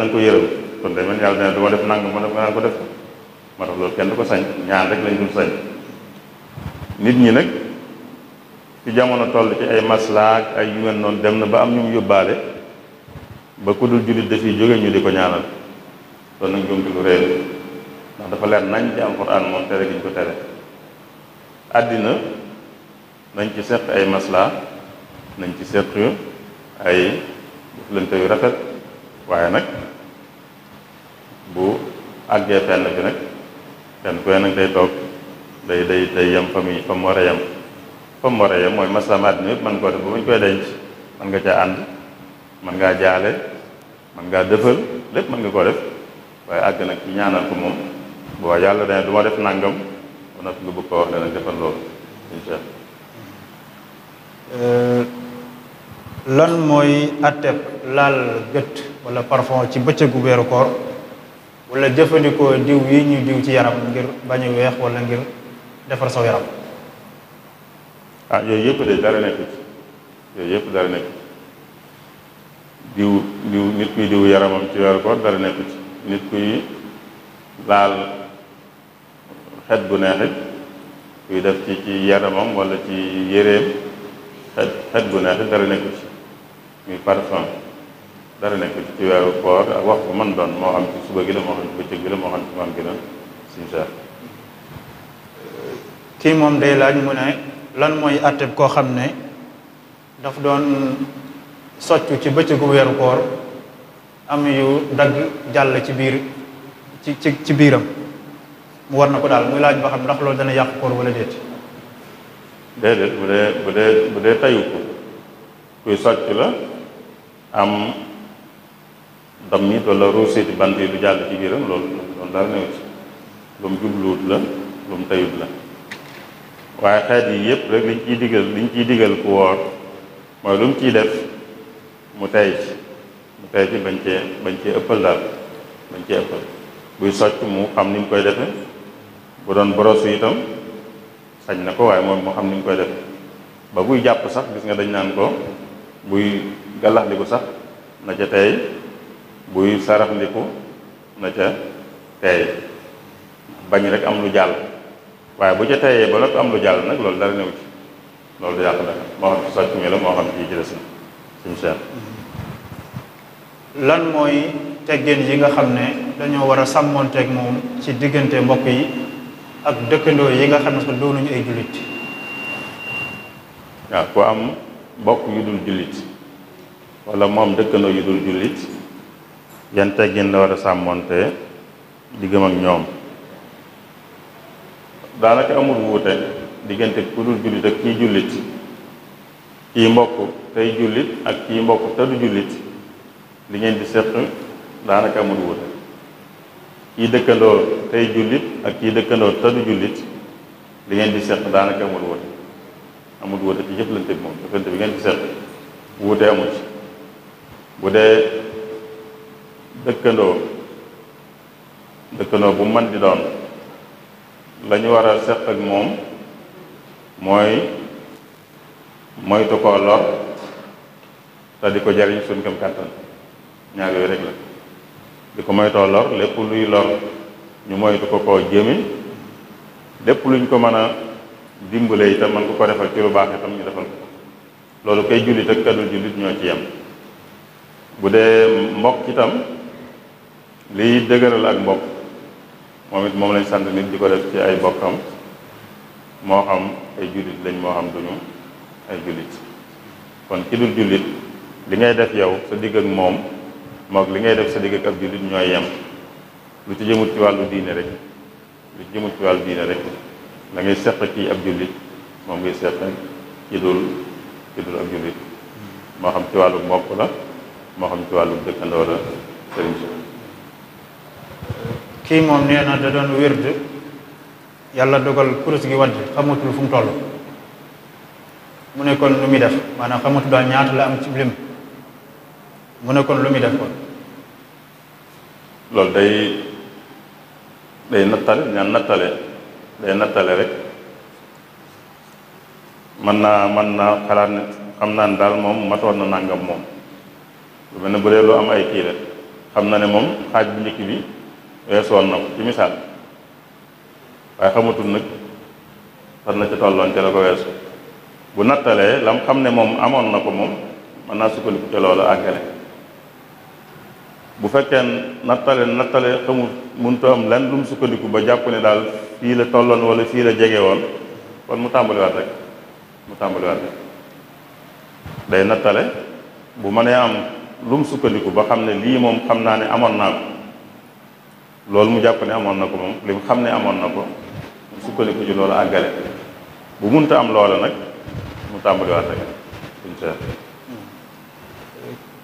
na ko yërëm kon day mel yàlla nee na du ma def nangam ba noppi nga naan ko def ko moo tax loolu kenn du ko sañ ñaan rek lañ dul sañ nit ñi nag ci jamono toll ci ay maslaak ay yu mel noonu dem na ba am ñu mu yóbbaale ba ku dul jullit dafiy jóge ñu di ko ñaanal loolu nag jumti lu réer ndax dafa leer nañ ci alxuraan moom tere gi ñu ko tere àddina nañ ci seq ay maslaa nañ ci seq ay jëflante yu rafet waaye nag bu àggee fenn bi nag kenn ku ne nag day toog day yem fa mu war a yem fa mu war a yem mooy maslaam àddina yëpp mën koo def ba bu ñu koy denc mën nga caa ànd mën ngaa jaale mën ngaa dëfal lépp mën nga koo def waaye àgg nag ci ñaanal ko moom boo yàlla dane du ma def nàngam ba noppi nga bëgg ko wax ne nag defal loolu insha lan mooy atteb laal gët wala parfum ci bëccëgu weeru koor wala jëfandikoo diw yi ñuy diw ci yaram ngir bañ a weex wala ngir defar saw yaram. yooyu yëpp de dara nekk ci diw nit kuy diw yaramam ci weeru koor dara nekk ci nit kuy laal xet bu neexit kuy def ci yaramam wala ci yéreem xet bu neexit dara nekk ci muy parfum dara nekk ci weeru koor ak waxtu mën doon moo xam ci suba gi la moo xam ci bëccëg gi la moo xam ci ngoon gi la suñu seer kii moom day laaj mu ne lan mooy àtteb koo xam ne daf doon soccu ci bëccëgu weeru koor am yu dagg jàll ci biir ci biiram mu war na ko daal muy laaj ba xam ndax loolu dana yàq koor wala déet. déedéet bu dee tayu ko kuy socc la am dammit wala ruusiti bant yi lu jàll ci biiram loolu dara newu ci lu mu jubluwut la lu mu tayut la waaye xeet yi yëpp rek liñ ciy digal ku woor mooy lu mu ciy def mu tey ci bañ cee ëppal daal bañ cee ëppal buy socc mu xam ni mu koy defe bu doon brosse itam sañ na ko waaye moom moo xam ni mu koy defe ba buy jàpp sax gis nga dañ naan ko buy gàllaxndiku sax na ca tey buy saraxndiku na ca tey bañ rek am lu jàll waaye bu ca teyee ba noppi am lu jàll nag loolu dara new ci loolu du yàq dara moo xam ci socc mi la moo xam ci jële si suñu seet lan mooy teggin yi nga xam ne dañoo war a sàmmoonteeg moom ci diggante mbokk yi ak dëkkandoo yi nga xam ne sax doonuñu ay jullit. waaw mbokk yu dul jullit wala moom dëkkandoo yu dul jullit yan teggin la war a sàmmoonte diggam ak ñoom. daanaka amul wuute diggante ku dul jullit ak kii jullit, kii mbokk tey jullit ak kii mbokk te du jullit li ngeen di séq daanaka amul wuute. kii dëkkandoo tey jullit ak kii dëkkandoo te du jullit li ngeen di séq daanaka amul wuute ci jëflante bi moom jëflante bi ngeen di séq wuute amul ci. bu dee dëkkandoo bu mën di doon la ñu war a seq ak moom mooy moytu koo lor te di ko jariñ suñ kam kàttan, ñaar yooyu rek la. di ko moytoo lor, lépp luy lor ñu moytu ko koo jëme, lépp luñ ko mën a dimbale itam man ko defal ci lu baax itam ñu defal ko. loolu kay jullit ak kadul jullit ñoo ci yem. bu dee mbokk itam liy dëgëral ak mbokk moom it moom lañ sant nit di ko def ci ay bokkam, moo xam ay jullit lañ moo xam duñu ay jullit. kon ki dul jullit li ngay def yow sa digg ak moom moog li ngay def sa digg ak ab jullit ñooy yem. lu ci jëmut ci wàllu diine rek la ngay seq kii ab jullit moom ngay seq ki dul ab jullit, moo xam ci wàllu mbokk la moo xam ci wàllu dëkkandoo la. sëriñ si kii moom nee na da doon wérd yàlla dogal kurus gi wadd xamatul fu mu toll, mu ne kon lu muy def, maanaam xamatul daal ñaata la am ci lim, mu ne kon lu muy def kon. loolu day nattale rek mën naa xalaat ne xam naa ne daal moom matoon na nàngam moom. lu mel ne bu dee lu am ay kii la xam na ne moom xaaj bu njëkk bi weesoon na ko ci misaal, waaye xamatul nag fan na ca tolloon ca la ko weesu. bu nattalee lam xam ne moom amoon na ko moom mën naa sukkandiku ca loolu àggale. bu fekkee nattale xamul mënut am lenn lu mu sukkandiku ba jàpp ne daal fii la tolloon wala fii la jege woon, kon mu tàmbaliwaat rek day nattale. bu mënee am lu mu sukkandiku ba xam ne lii moom xam naa ne amoon naa ko, loolu mu jàpp ne amoon na ko moom li mu xam ne amoon na ko mu sukkandiku ci loolu àggale. bu munta am loola nag mu tàmbaliwaat rek insha Allah.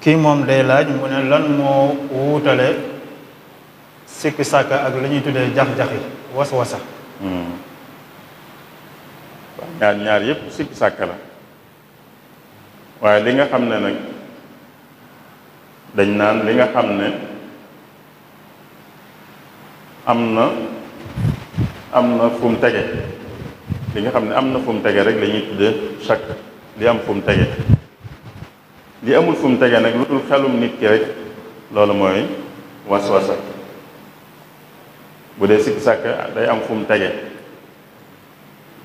kii moom day laaj mu ne lan moo wuutale sikki sàkka ak la ñuy tuddee jax-jaxi was-wasa. ñaar yépp sikki sàkka la, waaye li nga xam ne nag dañ naan li nga xam ne am na fu mu tege, li nga xam ne am na fu mu tege rek la ñuy tuddee shakk, li am fu mu tege. li amul fu mu tege nag lu dul xelum nit ki rek loolu mooy was-wasa. bu dee sikki sàkk day am fu mu tege,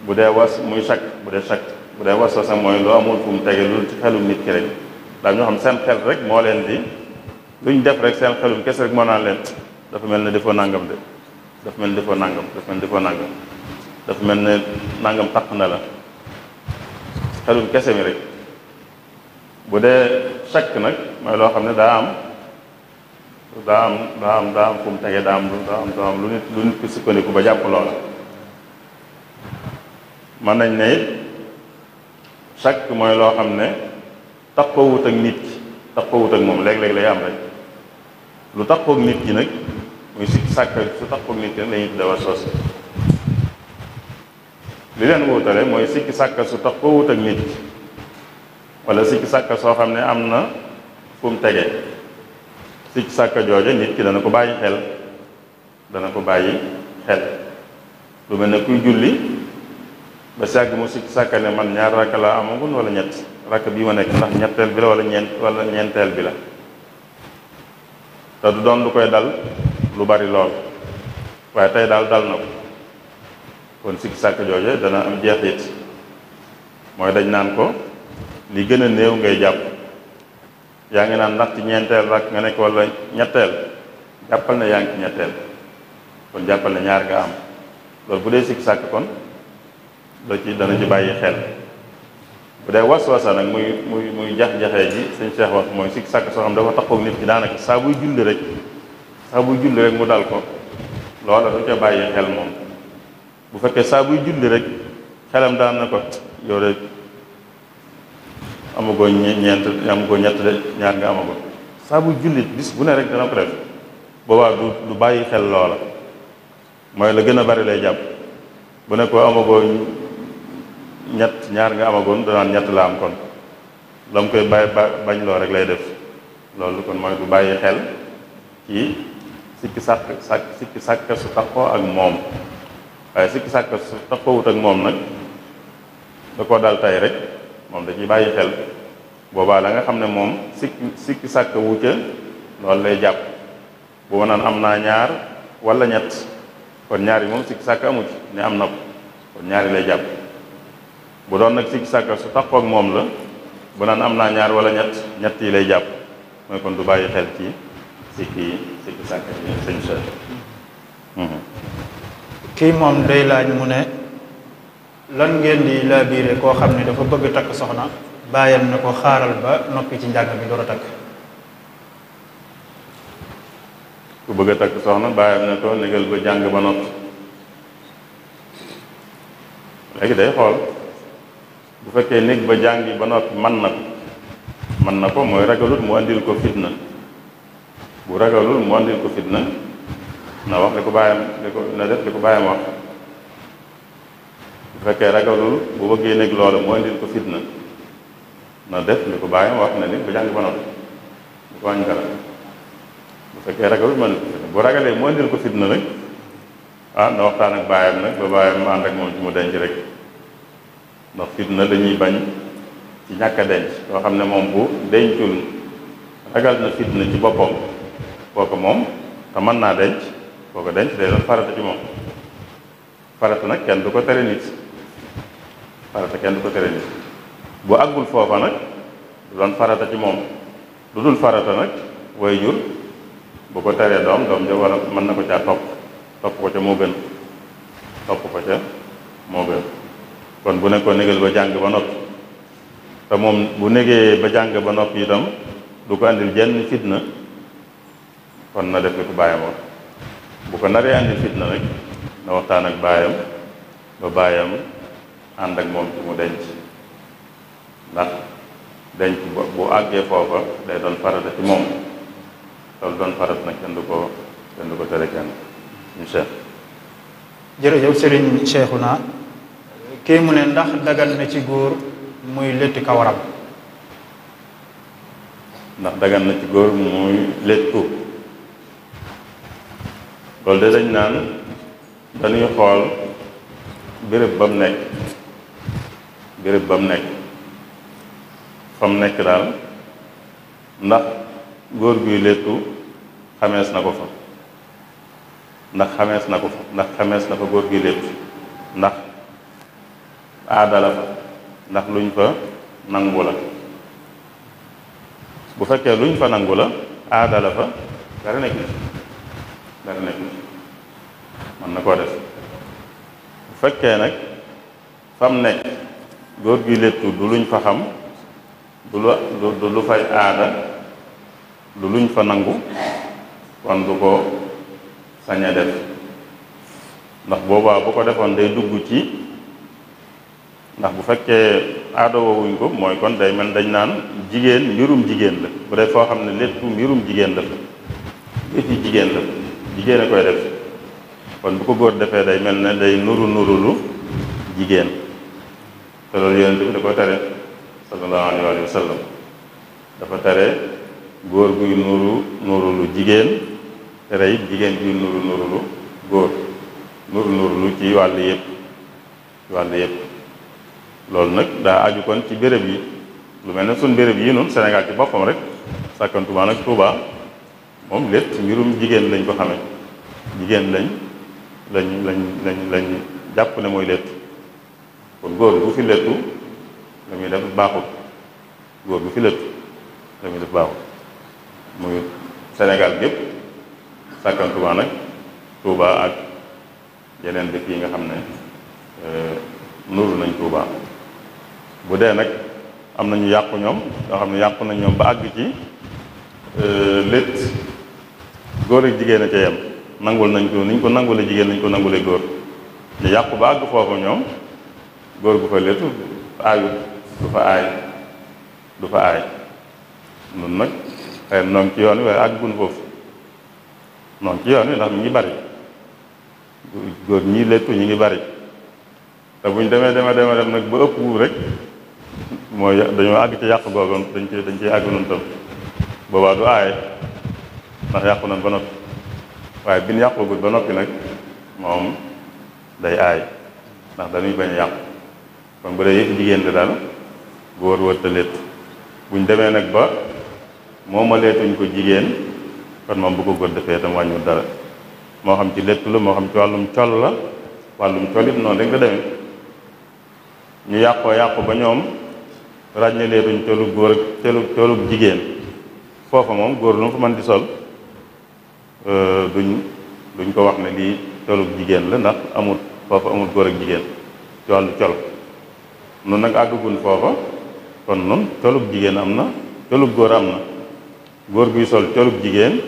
bu dee muy shakk, bu dee was-wasa mooy lu amul fu mu tege lu dul ci xelum nit ki rek. daal ñoo xam seen xel rek moo leen di luñ def rek seen xelum kese rek moo naan leen dafa mel ne defoo nangam de, dafa mel ne defoo nangam, dafa mel ne nangam taq na la, xelum kese mi rek. bu dee shakk nag mooy loo xam ne daa am fu mu tege, daa am lu nit ki sukkandiku ba jàpp loola. mën nañ ne it shakk mooy loo xam ne taqoowut ak nit ki, taqoowut ak moom léeg-léeg lay am rek. lu taqoog nit ki nag muy sikki sàkk su taqoog nit ki nag la ñuy tudde was-wasa. li leen wutale mooy sikki sàkk su taqoowut ak nit ki wala sikki sàkk soo xam ne am na fu mu tege. sikki sàkk jooje nit ki dana ko bàyyi xel lu mel ne kuy julli ba sàgg mu sikki sàkk ne man ñaar rakk laa amagun wala ñett, rakk bii ma nekk ndax ñetteel bi la wala ñeenteel bi la, te du doon lu koy dal lu bari lool, waaye tey daal dal na ko. kon sikki sàkk jooje dana am jeexit, mooy dañ naan ko li gën a néew ngay jàpp. yaa ngi naan ndax ci ñeenteel rakk nga nekk wala ñetteel, jàppal ne yaa ngi ci ñetteel, kon jàppal ne ñaar nga am. loolu bu dee sikki sàkk kon dana ci bàyyi xel. bu dee waswasa nag muy jax-jaxee ji sëñ Cheikh wax mooy sikki sàkk soo xam dafa taxaw nit ki daanaka saa buy julli rek mu dal ko loola du ca bàyyi xel moom. bu fekkee saa buy julli rek xelam daan na ko yow de amagoo ñett de ñaar nga amagoo saa buy julli bis bu ne rek dana ko def boobaa du bàyyi xel loola mooy la gën a bari lay jàpp bu ne ko amagoo ñaar nga amagoon danaan ñett la am kon la mu koy bañ loo rek lay def loolu kon mooy du bàyyi xel ci sikki sàkk su taxoo ak moom waaye sikki sàkk su taxoowut ak moom nag da ko dal tey rek moom da ciy bàyyi xel boobaa la nga xam ne moom sikki sàkk wu ca loolu lay jàpp bu ma naan am naa ñaar wala ñett kon ñaar yi moom sikki sàkk amu ci ne am na ko kon ñaari lay jàpp bu doon nag sikki sàkk su taxoo ak moom la bu naan am naa ñaar wala ñett yi lay jàpp mooy kon du bàyyi xel ci sikki sàkk yi sëñ Cheikh. kii moom day laaj mu ne lan ngeen di laabiire koo xam ne dafa bëgg takk soxna bàyyam na ko xaaral ba noppi ci njàng bi door a takk. ku bëgg a takk soxna bàyyam na ko négal ba jàng ba noppi léegi day xool bu fekkee néeg ba jàngi ba noppi man na ko mooy ragalul mu andil ko fitna bu ragalul mu andil ko fitna na wax li ko bàyyam na def li ko bàyyam wax bu fekkee ragalul bu bëggee néeg loola mu andil ko fitna na def li ko bàyyam wax na nit ba jàng ba noppi bu ko wàññi dara bu fekkee ragalul mu andil ko fitna bu ragalee mu andil ko fitna nag na waxtaan ak bàyyam nag ba bàyyam ànd ak moom ci mu denc rek ndax fitna dañuy bañ ci ñàkk a denc yoo xam ne moom bu dencul ragal na fitna ci boppam kooku moom te mën naa denc kooku denc day doon farata ci moom farata nag kenn du ko tere nit bu àggul foofa nag du doon farata ci moom lu dul farata nag way jur bu ko teree doom ja war a mën na ko caa topp ko ca moo gën kon bu nekkoon négal ba jàng ba noppi te moom bu négee ba jàng ba noppi itam du ko andil jenn fitna kon na def li ko bàyyam wax bu ko naree andil fitna nag na waxtaan ak bàyyam ba bàyyam ànd ak moom ci mu denc ndax denc bu àggee foofa day doon farata ci moom loolu doon farata nag kenn du ko tere kenn incha allah. jërëjëf Serigne Cheikhouna kii mu ne ndax dagan na ci góor muy létti kawaram. ndax dagan na ci góor muy léttu loolu de dañ naan dañuy xool béréb ba mu nekk fa mu nekk daal ndax góor guy léttu xamees na ko fa ndax xamees na fa góor guy léttu ndax aada la fa ndax luñ fa nangu la bu fekkee luñ fa nangu la aada la fa dara nekk mën na koo def bu fekkee nag fam nekk góor gi léttu du luñ fa xam du lu fay aada du luñ fa nangu kon du ko sañ a def ndax boobaa bu ko defoon day dugg ci ndax bu fekkee aada woowuñ ko mooy kon day mel dañ naan jigéen mbirum jigéen la bu dee foo xam ne léttu mbirum jigéen la fa létti jigéen la jigéen a koy def kon bu ko góor defee day mel ne day nurulu jigéen te loolu yonent bi da ko tere sallallahu alayhi wa sallam dafa tere góor guy nurulu jigéen tere it jigéen guy nurulu góor nurulu ci wàll yëpp loolu nag daa aju kon ci béréb yi lu mel ne suñ béréb yi noonu Sénégal ci boppam rek sàkkantuma nag Touba moom létt mbirum jigéen lañ ko xamee jigéen lañ jàpp ne mooy létt kon góor bu fi léttu la muy def baaxut muy Sénégal gépp sàkkantuma nag Touba ak yeneen dëkk yi nga xam ne nuru nañ Touba bu dee nag am nañu yàqu ñoom yoo xam ne yàqu nañ ñoom ba àgg ci létt góor ak jigéen a ca yem nangul nañ ko niñ ko nangule jigéen nañ ko nangule góor ñu yàqu ba àgg foofu ñoom góor gu fa léttu aayut du fa aay nun nag xëy na noonu ci yoon wi waaye àggun foofu noonu ci yoon wi ndax ñu ngi bari góor ñii léttu ñu ngi bari te buñ demee dem nag ba ëpp wu rek mooy dañoo àgg ci yàq googu dañ ciy àgg nun tam boobaa du aaye ndax yàqu nañ ba noppi waaye bin yàqugul ba noppi nag moom day aay ndax dañuy bañ a yàqu kon bu dee yëpp jigéen di daal góor wërta létt buñ demee nag ba mooma leetuñ ko jigéen kon moom bu ko góor defee tam wàññul dara moo xam ci léttu la moo xam ci wàllum col la wàllum col it noonu rek nga demee ñu yàqu ba ñoom ràññaleetuñ colu góor ak colu jigéen foofa moom góor lu mu fa mën di sol duñ ko wax ne lii colu jigéen la ndax foofa amul góor ak jigéen ci wàllu col nun nag àggagun foofa kon nun colug jigéen am na colug góor am na góor guy sol colug jigéen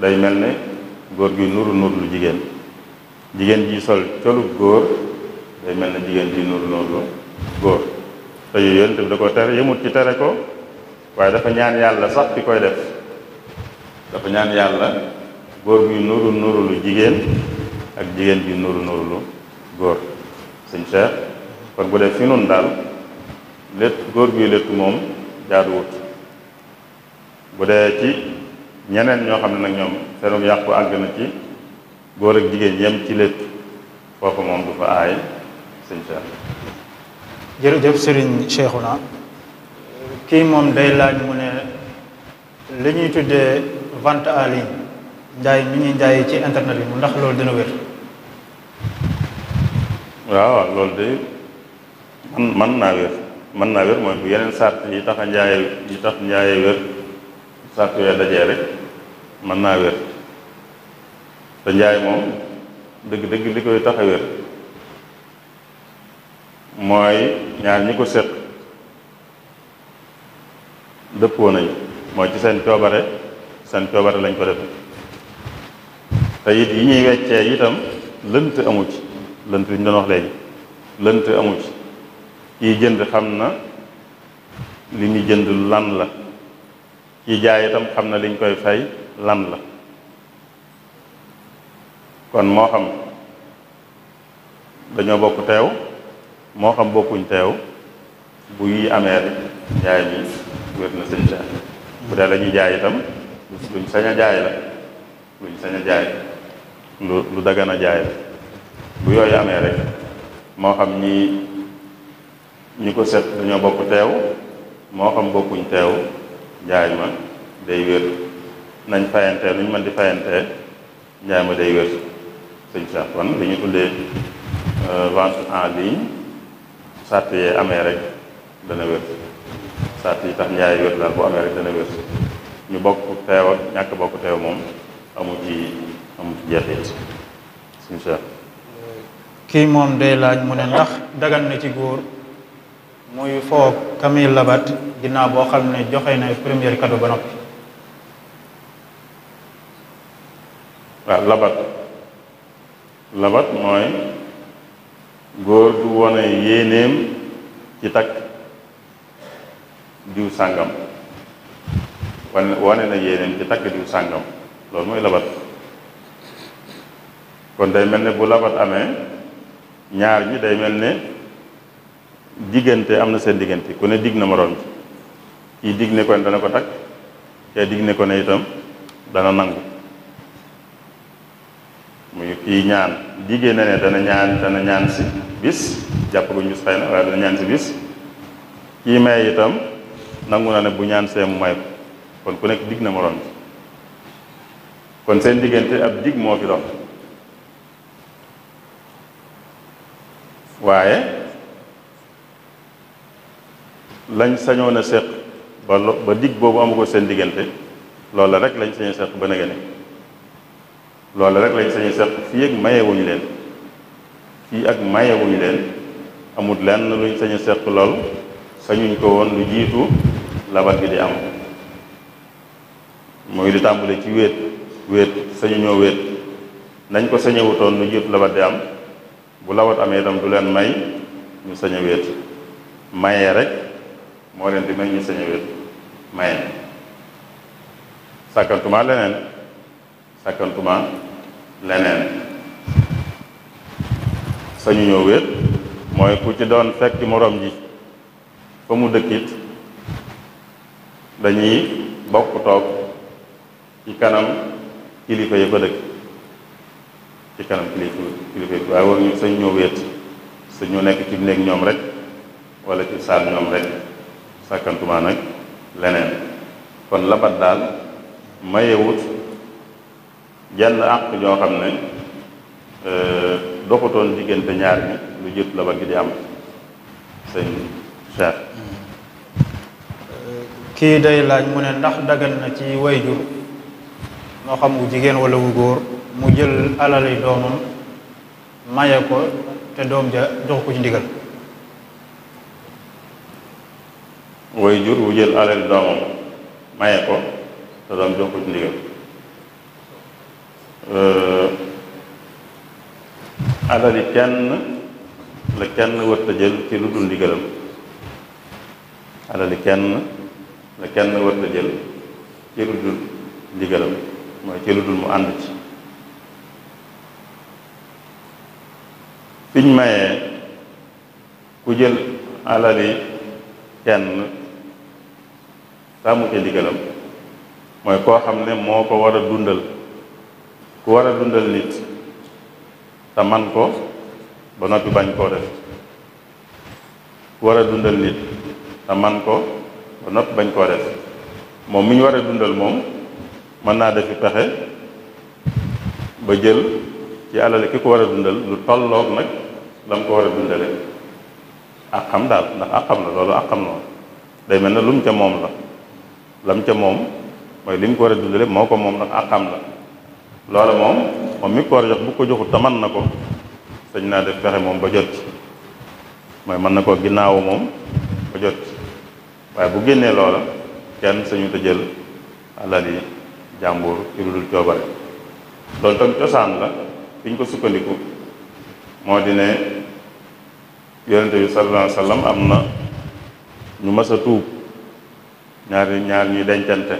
day mel ne góor guy nuru lu jigéen jigéen ji sol colug góor day mel ne jigéen ji nuru lu góor te yooyu yonent bi da ko tere yëmut ci tere ko waaye dafa ñaan yàlla sax ki koy def dafa ñaan yàlla góor guy nuru lu jigéen ak jigéen ji nuru lu góor sëñ Cheikh kon bu dee fi nun daal góor guy léttu moom jaaduwut bu dee ci ñeneen ñoo xam ne nag ñoom seenu yàqu àgg na ci góor ak jigéen yem ci léttu foofu moom du fa aay sëñ Cheikh. jërëjëf Serigne Cheikhouna kii moom day laaj mu ne li ñuy tuddee vente en ligne njaay mi ñuy njaay ci internet bi mu ndax loolu dina wér. waaw loolu de mën naa wér mooy bu yeneen sart yi tax njaaye wér sart yooyu dajee rek mën naa wér te njaay moom dëgg-dëgg li koy tax a wér mooy ñaar ñi ko séq dëppoo nañ mooy ci seen coobare lañ ko def te it yi ñuy weccee itam lënt amu ci lënt li ñu doon wax léegi lënt amu ci kiy jënd xam na li muy jënd lan la kiy jaay itam xam na liñ koy fay lan la kon moo xam dañoo bokk teew moo xam bokkuñ teew bu yi amee rek jaay mi wér na sëñ Cheikh bu dee la ñuy jaay itam luñ sañ a jaay la luñ sañ a jaay lu dagan a jaay la bu yooyu amee rek moo xam ñi ko set dañoo bokk teew moo xam bokkuñ teew njaay ma day wér nañ fayantee nuñ mën di fayantee njaay ma day wér sëñ Cheikh kon li ñu tuddee vente en ligne sart yee amee rek dana wér sart yi tax njaay wér daal bu amee rek dana wér ñu bokk teew ak ñàkk bokk teew moom amu ci jeexit sëñ Cheikh. kii moom day laaj mu ne ndax dagan na ci góor muy foo kami labat ginnaaw boo xam ne joxe na premier cadeau ba noppi. waaw labat mooy góor du wone yéenéem ci takk diw sàngam wane na yéenéem ci takk diw sàngam loolu mooy labat kon day mel ne bu labat amee ñaar ñi day mel ne diggante am na seen diggante ku ne digg na moroom ji kii digg ne ko ne dana ko takk kee digg ne ko ne itam dana nangu muy kii ñaan diggee na ne dana ñaan si bis jàpp ko ñu xëy na waaye dana ñaan si bis kii may itam nangu na ne bu ñaan see mu may ko kon ku nekk digg na moroom ji kon seen diggante ab digg moo fi dox waaye lañ sañoon a séq ba digg boobu amu ko seen diggante loolu rek lañ sañu séq ba nega ne loolu rek lañ sañu séq fii ak mayewuñu leen amut lenn luñ sañu séq lool sañuñ ko woon lu jiitu labat gi di am mooy li tàmbale ci wéet sañuñoo wéet nañ ko sañewutoon lu jiitu labat di am bu labat amee itam du leen may ñu sañ a wéet mayee rek moo leen di may ñu sañ a wéet maye sàkkantuma leneen sañuñoo wéet mooy ku ci doon fekk moroom ji fa mu dëkkit dañuy bokk toog ci kanam kilifa yi fa dëkk ci kanam kilifa yi waaye war ñu sañuñoo wéet sañu nekk ci néeg ñoom rek wala ci saal ñoom rek sàkkantuma nag leneen kon labat daal mayewut jenn àq ñoo xam ne doxutoon diggante ñaar ñi lu jiitu labat gi di am sëñ Cheikh. kii day laaj mu ne ndax dagan na ci wayjur moo xam wu jigéen wala wu góor mu jël alali doomam maye ko te doom ja jox ko ci ndigal. wayjur wu jël alali doomam maye ko te doom jox ko ci ndigal alali kenn la kenn wërta jël ci lu dul ndigalam alali kenn la kenn wërta jël ci lu dul ndigalam mooy ci lu dul mu ànd ci fiñ mayee ku jël alali kenn tàmmu ci ndigalam mooy koo xam ne moo ko war a dundal ku war a dundal nit te man ko ba noppi bañ koo def ku war a dundal nit te man ko ba noppi bañ koo def moom mi ñu war a dundal moom mën naa defi pexe ba jël ci alal ki ko war a dundal lu tolloog nag la mu ko war a dundale ak xam daal ndax ak xam la loolu ak xam noonu day mel ne lu mu ca moom la lam ca moom mooy li mu ko war a dundale moo ko moom nag ak xam la loola moom mi ko war a jox bu ko joxut te mën na ko sañ naa def pexe moom ba jot ci mooy mën na ko ginnaawu moom ba jot ci waaye bu génnee loola kenn sañu ta jël alal yi jàmbur ci lu dul coobare loolu tam cosaan la fi ñu ko sukkandiku moo di ne yonente bi sallallahu alayhi wa sallam am na ñu mas a tuub ñaar ñuy dencante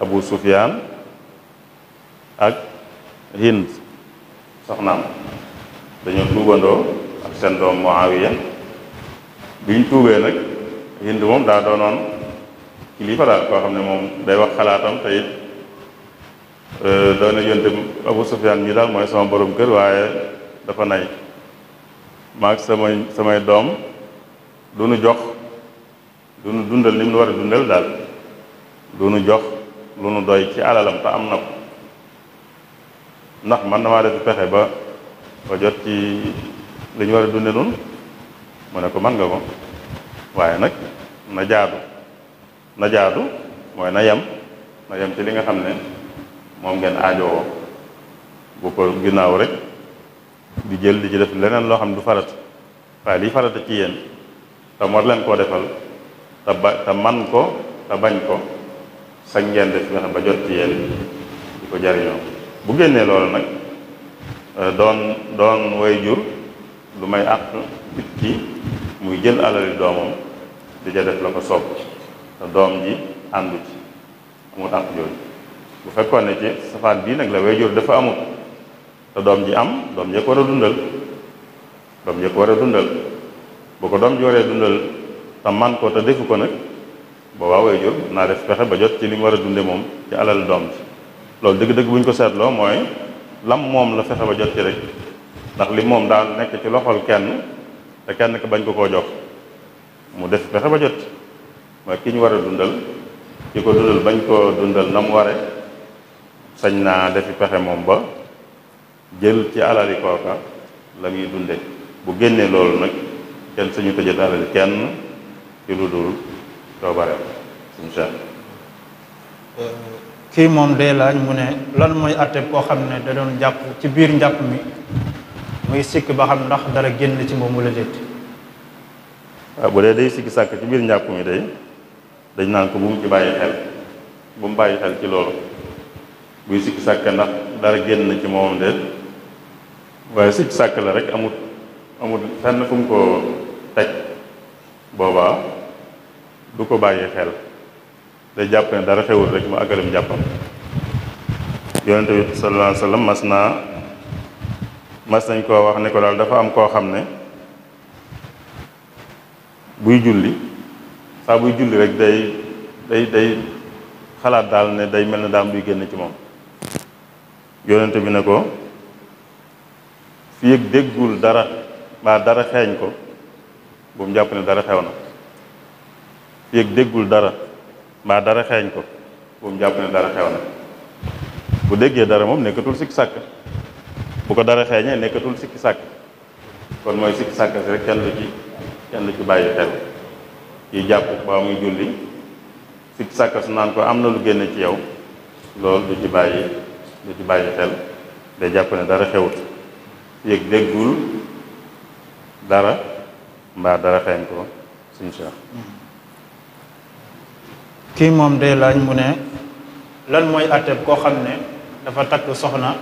Abu Sufyaan ak Hind soxnaam dañoo tuubandoo ak seen doom Muawiya bi ñu tuubee nag Hind moom daa doonoon kilifa daal koo xam ne moom day wax xalaatam te it doon na yonte Abu Sufyaan ñi daal mooy sama borom kër waaye dafa nay maag samay doom du nu jox du nu dundal li mu war a dundal daal du nu jox lu nu doy ci alalam te am na ko ndax man damaa def pexe ba jot ci li ñu war a dunde noonu mu ne ko man nga ko waaye nag na jaadu mooy na yem ci li nga xam ne moom ngeen aajowoo bu ko ginnaaw rek di jël di ci def leneen loo xam ne du farata waaye liy farata ci yéen te war leen koo defal te man ko te bañ ko sañ ngeen def fexe ba jot ci yéen di ko jariñoo bu génnee loolu nag doon way jur lu may àq nit ki muy jël alali doomam di ja def la ko soob te doom ji àndu ci amul àq jooju bu fekkoon ne ci safaan bii nag la way jur dafa amul te doom ji am doom jee ko war a dundal bu ko doom ji waree dundal te man ko te defu ko nag boobaa way jur naa def fexe ba jot ci li mu war a dunde moom ci alal doom ji loolu dëgg-dëgg bu ñu ko seetloo mooy lam moom la fexe ba jot ci rek ndax li moom daal nekk ci loxol kenn te kenn ko bañ ko koo jox mu def fexe ba jot ci mooy ki ñu war a dundal ki ko dundal bañ koo dundal na mu ware sañ naa defi pexe moom ba jël ci alali kooka la muy dunde bu génnee loolu nag kenn sañu tëjët alali kenn ci lu dul coobare suñu Cheikh. kii moom day laaj mu ne lan mooy àtte koo xam ne da doon jàpp ci biir njàpp mi muy sikk ba xam ndax dara génn ci moom wala déet. waaw bu dee day sikki sàkk ci biir njàpp mi day dañ naan ko bu mu ci bàyyi xel bu mu bàyyi xel ci loolu buy sikki sàkk ndax dara génn na ci moomam de waaye sikki sàkk la rek amut fenn fu mu ko teg boobaa du ko bàyyi xel day jàpp ne dara xewul rek mu àggalem jàppam. yonente bi sallallahu alayhi wa sallam mas nañ koo wax ne ko daal dafa am koo xam ne buy julli saa buy julli rek day xalaat daal ne day mel ne daam luy génn ci moom. yonente bi ne ko fii ak déggul dara mbaa dara xeeñ ko bu mu jàpp ne dara xew na fii ak déggul dara mbaa dara xeeñ ko bu mu jàpp ne dara xew na. bu déggee dara moom nekkatul sikki sàkk bu ko dara xeeñee nekkatul sikki sàkk kon mooy sikki sàkk si rek kenn du ci bàyyi xel yi jàpp ba muy julli sikki sàkk su naan ko am na lu génne ci yow loolu du ci bàyyi xel day jàpp ne dara xewut yëg déggul dara mbaa dara xeeñ ko suñu Cheikh. kii moom day laaj mu ne lan mooy àtteeb koo xam ne dafa takk soxna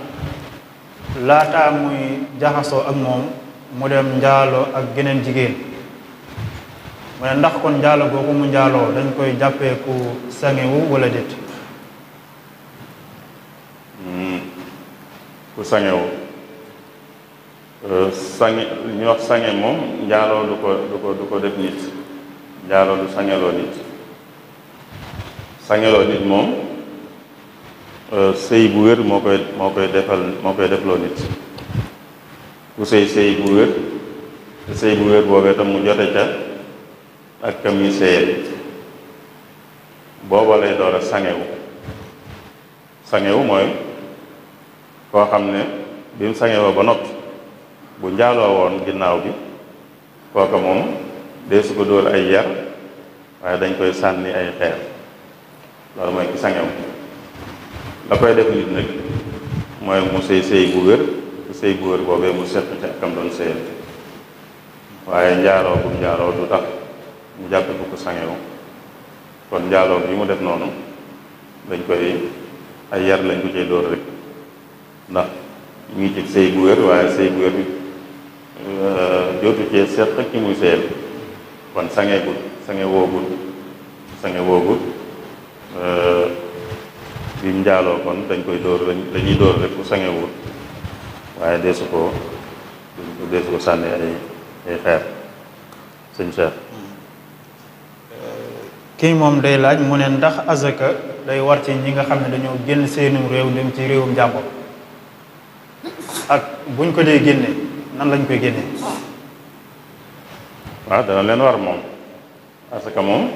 laataa muy jaxasoo ak moom mu dem njaaloo ak geneen jigéen mu ne ndax kon njaalo googu mu njaaloo dañ koy jàppee ku sangewu wala déet. ku sangewu sange ñu wax sange moom njaaloo du ko def nit njaaloo du sangeloo nit sangeloo nit moom sëy bu wér moo koy defloo nit ku sëy bu wér te sëy bu wér boobee tam mu jote ca ak kam yi sëyal booba lay door a sangewu mooy koo xam ne bi mu sangewoo ba noppi bu njaaloo woon ginnaaw bi kooka moom dee su ko dóor ay yar waaye dañ koy sànni ay xeer loolu mooy ki sangewu la koy def nit nag mooy mu sëy bu wér te sëy bu wér boobee mu seq ca akam doon sëyal waaye njaaloo bu njaaloo du tax mu jàppe ko sangewu kon njaaloo bi mu def noonu dañ koy ay yar lañ ko cay dóor rek ndax ñu ngi ci sëy bu wér waaye sëy bu wér bi jootu cee seq ki muy sëyal kon sange woogul bi mu njaaloo kon dañ koy dóor dañuy dóor rek ku sangewul waaye deesu ko sànni ay xeer sëñ Cheikh. kii moom day laaj mu ne ndax azaka day war ci ñi nga xam ne dañoo génn seenum réew dem ci réewum jàmbur ak buñ ko dee génne nan lañ koy génne. waaw dana leen war moom azaka moom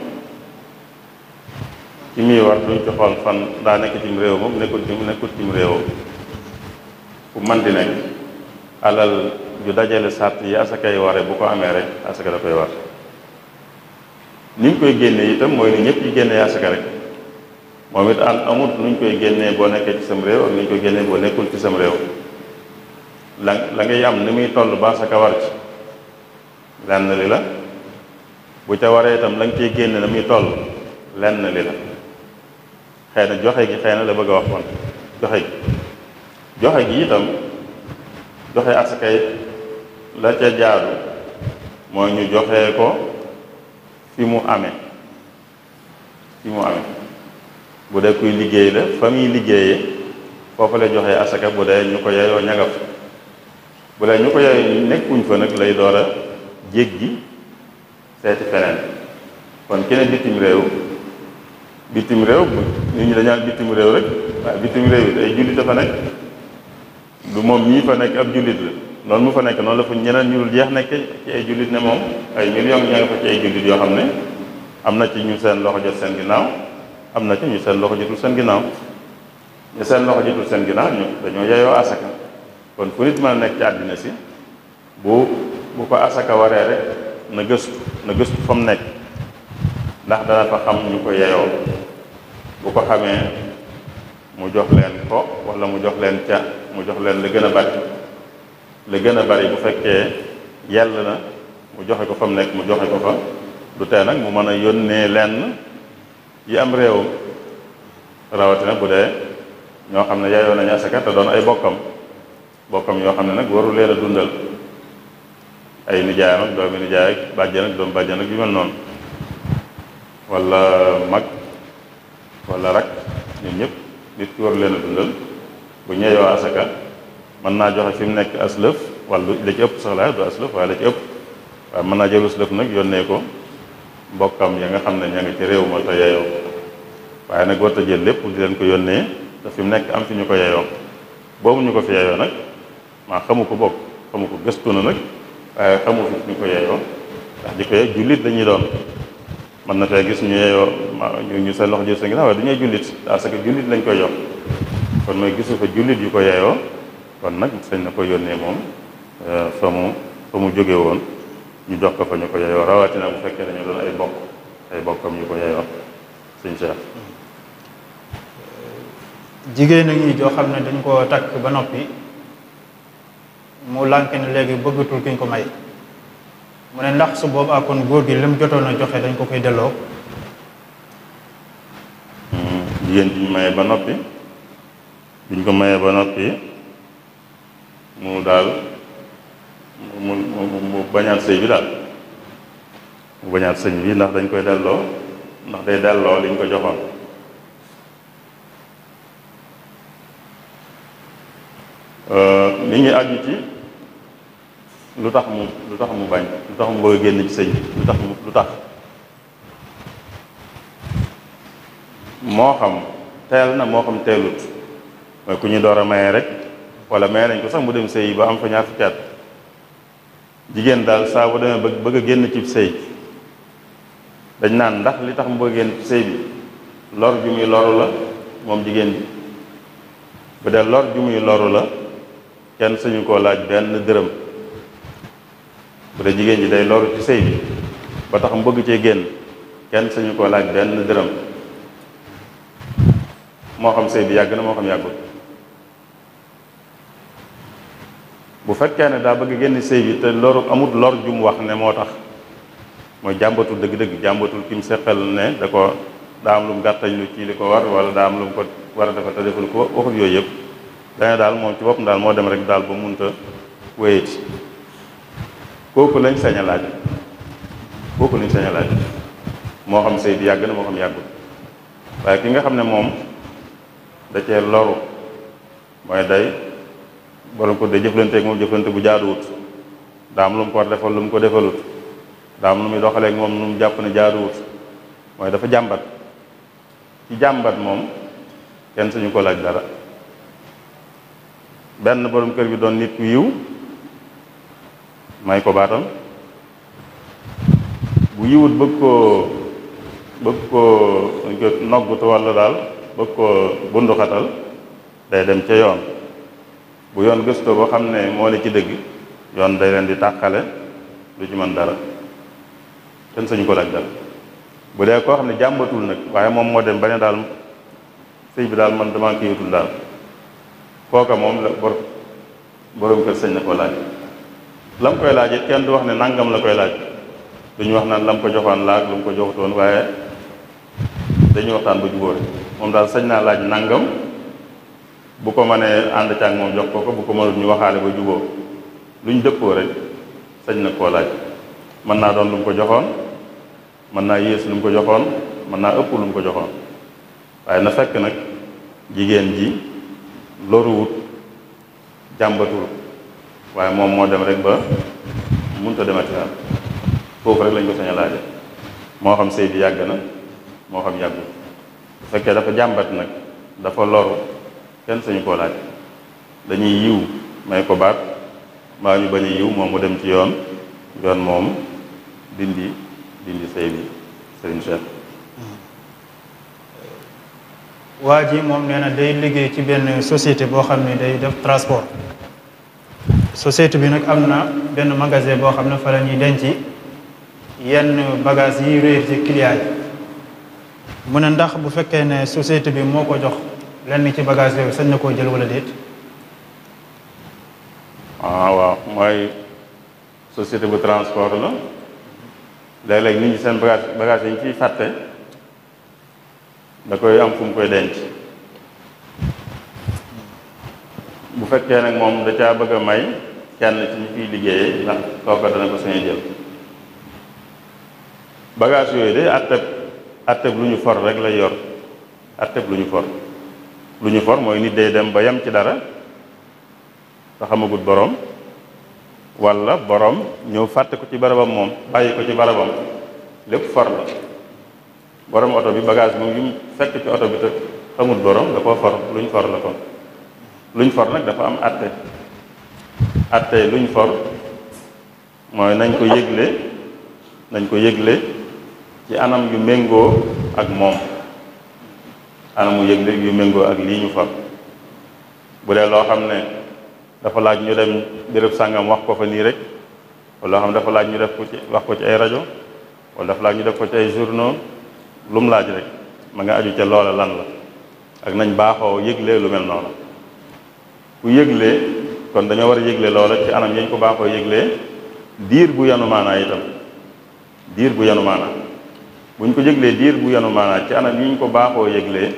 ci muy war duñ ci xool fan daa nekk cim réew moom nekkul cim réew fu man di nekk alal ju dajale sàrt yi asaka yi ware bu ko amee rek asaka da koy war ni ñu koy génnee itam mooy ni ñëpp yi génnee asaka rek moom it amut nuñ koy génnee boo nekkee ci sam réew ak nuñ koy génnee boo nekkul ci sam réew la ngay am ni muy toll ba asaka war ci lenn li la bu ca waree itam la nga ciy génne na muy toll lenn li la xëy na joxe gi xëy na la bëgg a wax kon joxe gi itam joxe asaka yi la ca jaadu mooy ñu joxe ko fi mu amee bu dee kuy liggéey la fa muy liggéeyee foofu la joxe asaka bu dee ñu ko yeyoo ñagaf bu dee ñu ko yeyoo nekkuñ fa nag lay door a jéggi seeti feneen kon ki ne bitim réew nit ñi dañaan bitim réew rek waaye bitim réew it ay jullit dafa nekk du moom ñii fa nekk ab jullit la noonu mu fa nekk noonu la fa ñeneen ñu dul jeex nekk ci ay jullit ne moom ay millions ña nga fa ci ay jullit yoo xam ne am na ci ñu seen loxo jot seen ginnaaw am na ci ñu seen loxo jotul seen ginnaaw ñu seen loxo jotul seen ginnaaw ñu dañoo yeyoo asaka kon fu nit mën a nekk ci àddina si bu ko asaka waree rek na gëstu fa mu nekk ndax dana fa xam ñu ko yeyoo bu ko xamee mu jox leen ko wala mu jox leen la gën a bari bu fekkee yell na mu joxe ko fa mu nekk mu joxe ko fa du tee nag mu mën a yónnee lenn yi am réewam rawatina bu dee ñoo xam ne yaayoo nañu asaka te doon ay bokkam yoo xam ne nag waru leen a dundal ay nijaayam ak doomi nijaay ak bàjjan ak doomu bàjjan ak yu mel noonu wala mag wala rak ñun ñëpp nit ki waru leen a dundal bu ñeeyoo asaka mën naa joxe fi mu nekk aslëf wala la ci ëpp sax la du aslëf waaye la ci ëpp waaye mën naa jël aslëf nag yónnee ko mbokkam ya nga xam ne ña nga ci réew ma te yeyoo waaye nag warta jël lépp di leen ko yónnee te fi mu nekk am fi ñu ko yeyoo boobu ñu ko fi yeyoo nag maa xamu ko bokk xamu ko gëstu na nag waaye xamu fi ñu ko yeyoo ndax di ko yey jullit dañuy doon mën na fee gis ñu yeyoo ñu seen loxo jël sa ngi waaye du ñuy jullit parce que jullit lañ koy jox kon mooy gisu fa jullit yu ko yeyoo kon nag sañ na ko yónnee moom fa mu jóge woon ñu jox ko fa ñu ko yeyoo rawatina bu fekkee dañu doon ay bokkam yu ko yeyoo sëñ Cheikh. jigéen a ngi joo xam ne dañ ko takk ba noppi mu lànk ne léegi bëggatul ki ñu ko may mu ne ndax su boobaa kon góor gi lim jotoon a joxe dañ ko koy delloo. jigéen bi ñu mayee ba noppi biñ ko mayee ba noppi mu daal mu bañaat sëy bi daal mu bañaat sëñ bi ndax dañ koy delloo ndax day delloo liñ ko joxoon. mi ngi aju ci lu tax mu bañ lu tax mu bëgg a génn ci sëñ bi lu tax moo xam teel na moo xam teelut mooy ku ñu door a maye rek wala maye nañ ko sax mu dem sëy ba am fa ñaar fukki at jigéen daal saa bu demee bëgg a génn ci sëy dañ naan ndax li tax mu bëgg a génn ci sëy bi lor ju muy loru la moom jigéen bi bu dee lor ju muy loru la kenn sañu koo laaj benn dërëm bu dee jigéen ji day loru ci sëy bi ba tax mu bëgg cee génn kenn sañu koo laaj benn dërëm moo xam sëy bi yàgg na moo xam yàggul bu fekkee ne daa bëgg génn sëy bi te loru amut lor ju mu wax ne moo tax mooy jàmbatul dëgg-dëgg jàmbatul ki mu seqal ne daa am lu mu gàttañ lu ci li ko war wala daa am lu mu ko war a defal te defal ko waxut yooyu yëpp dane daal moom ci boppam daal moo dem rek daal ba munta wéyati kooku lañ sañ a laaj moo xam sëy bi yàgg na moo xam yàggul waaye ki nga xam ne moom da cee loru mooy day borom ko de jëflanteeg moom jëflante bu jaaduwut daa am lu mu ko war defal lu mu ko defalut daa am lu muy doxaleeg moom lu mu jàpp ne jaaduwut mooy dafa jàmbat ci jàmbat moom kenn suñu ko laaj dara benn borom kër bi doon nit ku yiw may ko baatam bu yiwut bëgg koo noggutu walla daal bëgg koo bunduxatal day dem ca yoon bu yoon gëstoo boo xam ne moo ne ci dëgg yoon day leen di tàqale lu ci mën dara kenn sañu ko laaj dara bu dee koo xam ne jàmbatul nag waaye moom moo dem ba ne daal sëy bi daal man dama kiiwatul daal kooka moom la borom kër sañ na ko laaj lam koy laaj it kenn du wax ne nangam la koy laaj duñu wax naan lam ko joxoon laaj lu mu ko joxutoon waaye dañuy waxtaan ba jubóore moom daal sañ naa laaj nangam bu ko mënee ànd caag moom jox ko bu ko mënut ñu waxaale ba jubóo luñ dëppoo rek sañ na koo laaj mën naa doon lu mu ko joxoon mën naa yées lu mu ko joxoon mën naa ëpp lu mu ko joxoon waaye na fekk nag jigéen ji loruwut jàmbatul waaye moom moo dem rek ba mënut a demati daal foofu rek lañ ko sañ a laaje moo xam sëy bi yàgg na moo xam yàggul bu fekkee dafa jàmbat nag dafa loru kenn sañu koo laaj dañuy yiw may ko baat maa ñu bañ a yiw moom mu dem ci yoon moom dindi sëy bi sëriñ Cheikh. waa ji moom nee na day liggéey ci benn société boo xam ne day def transport société bi nag am na benn magasin boo xam ne fa la ñuy denc yenn bagage yi réer ci client yi mu ne ndax bu fekkee ne société bi moo ko jox lenn ci bagage yooyu sañ na koo jël wala déet. waaw mooy société bu transport la léeg-léeg nit ñi seen bagage yi ñu ciy fàtte da koy am fu mu koy denc bu fekkee nag moom da caa bëgg a may kenn ci ñi fiy liggéeyee ndax kooka dana ko sañ a jël bagage yooyu de atteb lu ñu for rek lay yor atteb lu ñu for mooy nit day dem ba yem ci dara te xamagut borom walla borom ñëw fàtte ko ci barabam moom bàyyi ko ci barabam lépp for la borom oto bi bagage moom yu mu fekk ci oto bi te xamut borom da koo for luñ for la kon luñ for nag dafa am atte luñ for mooy nañ ko yëgle ci anam yu méngoo ak moom anamu yëgle yu méngoo ak lii ñu for bu dee loo xam ne dafa laaj ñu dem béréb sàngam wax ko fa nii rek wala loo xam ne dafa laaj ñu def ko ci wax ko ci ay rajo wala dafa laaj ñu def ko ci ay journaux lu mu laaj rek ma nga aju ca loola lan la ak nañ baaxoo yëgle lu mel noonu ku yëglee kon dañoo war a yëgle loola ci anam yañ ko baaxoo yëglee diir bu yanu maanaa itam diir bu yanu maanaa buñ ko yëglee diir bu yanu maanaa ci anam yi ñu ko baaxoo yëglee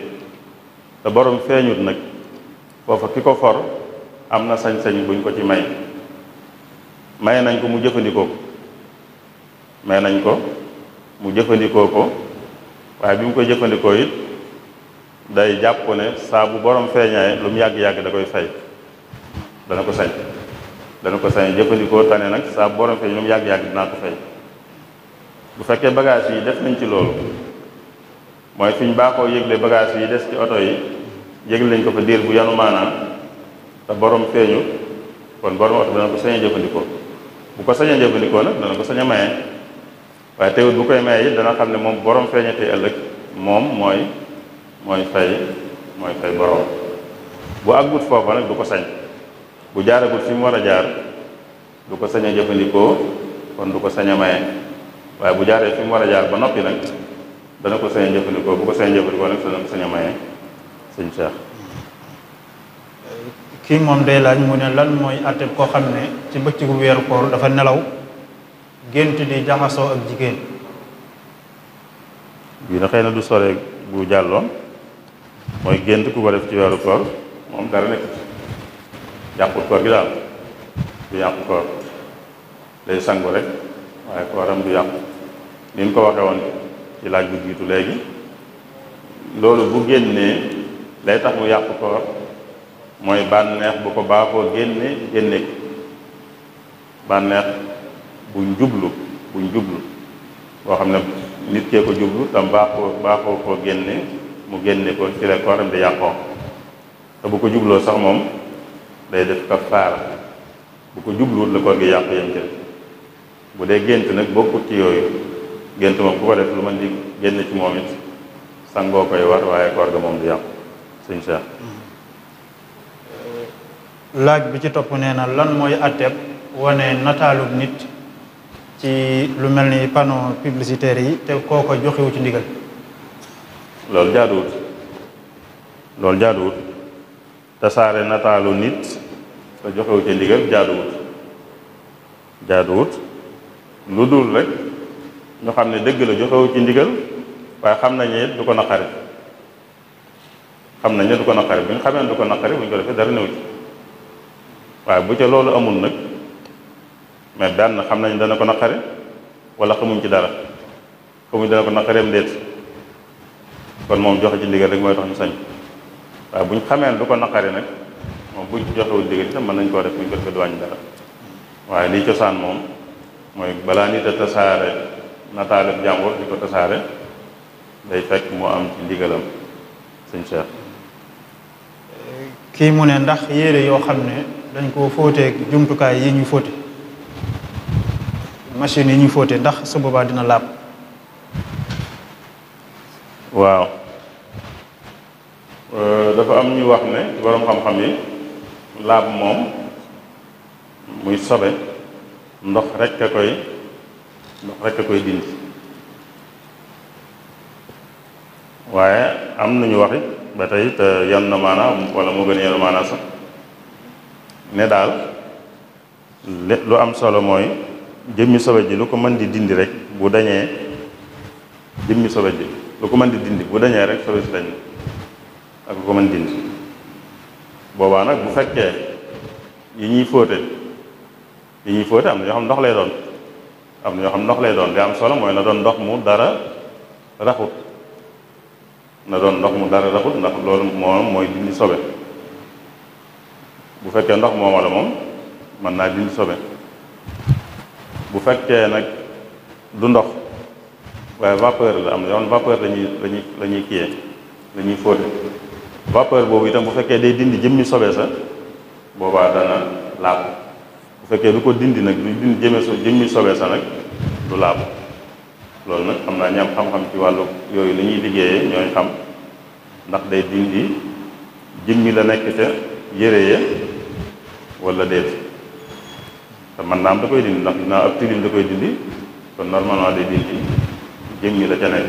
te borom feeñut nag foofa ki ko for am na sañ-sañ buñ ko ci may nañ ko mu jëfandikoo ko nañ ko mu jëfandikoo ko waaye bi mu koy jëfandikoo it day jàpp ne saa bu borom feeñaay lu mu yàgg-yàgg da koy fay dana ko sañ jëfandikoo tane nag saa bu borom feeñ lu mu yàgg-yàgg dinaa ko fay bu fekkee bagage yi def nañ ci loolu mooy fi ñu baaxoo yëgle bagage yi des ci oto yi yëgle nañ ko fa diir bu yanu maanaam te borom feeñu kon borom oto dana ko sañ a jëfandikoo bu ko sañ a jëfandikoo nag dana ko sañ a maye waaye teewut bu koy maye it dana xam ne moom borom feeñatee ëllëg moom mooy fay borom bu àggut foofa nag du ko sañ bu jaaragut fi mu war a jaar du ko sañ a jëfandikoo kon du ko sañ a maye waaye bu jaaree fi mu war a jaar ba noppi nag dana ko sañ a jëfandikoo bu ko sañ a jëfandikoo nag dana ko sañ a maye sëñ Cheikh. kii moom day laaj mu ne lan mooy àtteb koo xam ne ci bëccëgu weeru koor dafa nelaw gént di jaxasoo ak jigéen. bii na xëy na du sore bu jàlloon mooy gént ku ko def ci weeru koor moom dara nekk ci yàqut koor gi daal du yàqu koor day sangu rek waaye kooram du yàqu ni ñu ko waxee woon ci laaj bu jiitu léegi loolu bu génnee lay tax mu yàqu koor mooy bànneex bu ko baaxoo génne ko bànneex buñ jublu boo xam ne nit kee ko jublu tam baaxoo koo génne mu génne ko ci la kooram di yàqoo te bu ko jubloo sax moom day def kafaara bu ko jubluwut la koor gi yàqu yem ci bu dee gént nag bokkut ci yooyu gént moom ku ko def lu mën di génn ci moom it sangoo koy war waaye koor ga moom du yàqu sëñ Cheikh. laaj bi ci topp nee na lan mooy àtteeb wane nataalub nit ci lu mel ni panneau publicitaire yi te kooko joxewu ci ndigal. loolu jaaduwut tasaare nataalu nit te joxewu ci ndigal jaaduwut lu dul rek ñu xam ne dëgg la joxewu ci ndigal waaye xam nañ ne du ko naqari bu ñu xamee ne du ko naqari bu ñu ko defee dara néew ci waaye bu ca loolu amul nag mais benn xam nañ dana ko naqari wala xamuñ ci dara xamuñ dana ko naqareem déet kon moom joxe ci ndigal rek mooy tax ñu sañ waaye bu ñu xamee ne du ko naqari nag moom buñ ci joxewul ndigal itam mën nañ koo def bu ñu ko defee du wàññi dara waaye lii cosaan moom mooy balaa nit a tasaare nataaleb jàmbur di ko tasaare day fekk moo am ci ndigalam sëñ Cheikh. kii mu ne ndax yére yoo xam ne dañ ko fóotee jumtukaay yi ñu fóote machine yi ñuy fóote ndax su boobaa dina laab. waaw dafa am ñu wax ne boroom xam-xam yi laab moom muy sobe ndox rekk a koy dindi waaye am nañu waxi ba tey te yan na maanaa wala moo gën a yenu maanaa sax ne daal lu am solo mooy jëmmi sobe ji lu ko mën di dindi rek bu dañee jëmmi sobe ji lu ko mën di dindi bu dañee rek sobe si dañ ak lu ko mën dindi boobaa nag bu fekkee yi ñuy fóote am na ñoo xam ndox lay doon am na ñoo xam ndox lay doon li am solo mooy na doon ndox mu dara raxut na doon ndox mu dara raxut ndax loolu moom mooy dindi sobe bu fekkee ndox mooma la moom mën naa dindi sobe bu fekkee nag du ndox waaye vapeur la am na yoon vapeur lañuy kiyee la ñuy fóote vapeur boobu itam bu fekkee day dindi jëmmi sobe sa boobaa dana laab bu fekkee du ko dindi nag du dindi jëmmi sobe sa nag du laab loolu nag xam naa ñam xam-xam ci wàllu yooyu li ñuy liggéeyee ñooy xam ndax day dindi jëmmi la nekk ca yére ya wala déet te man naam da koy dindi ndax dinaa ab tilim da koy dindi kon normalement day dindi jëmmi la ca nekk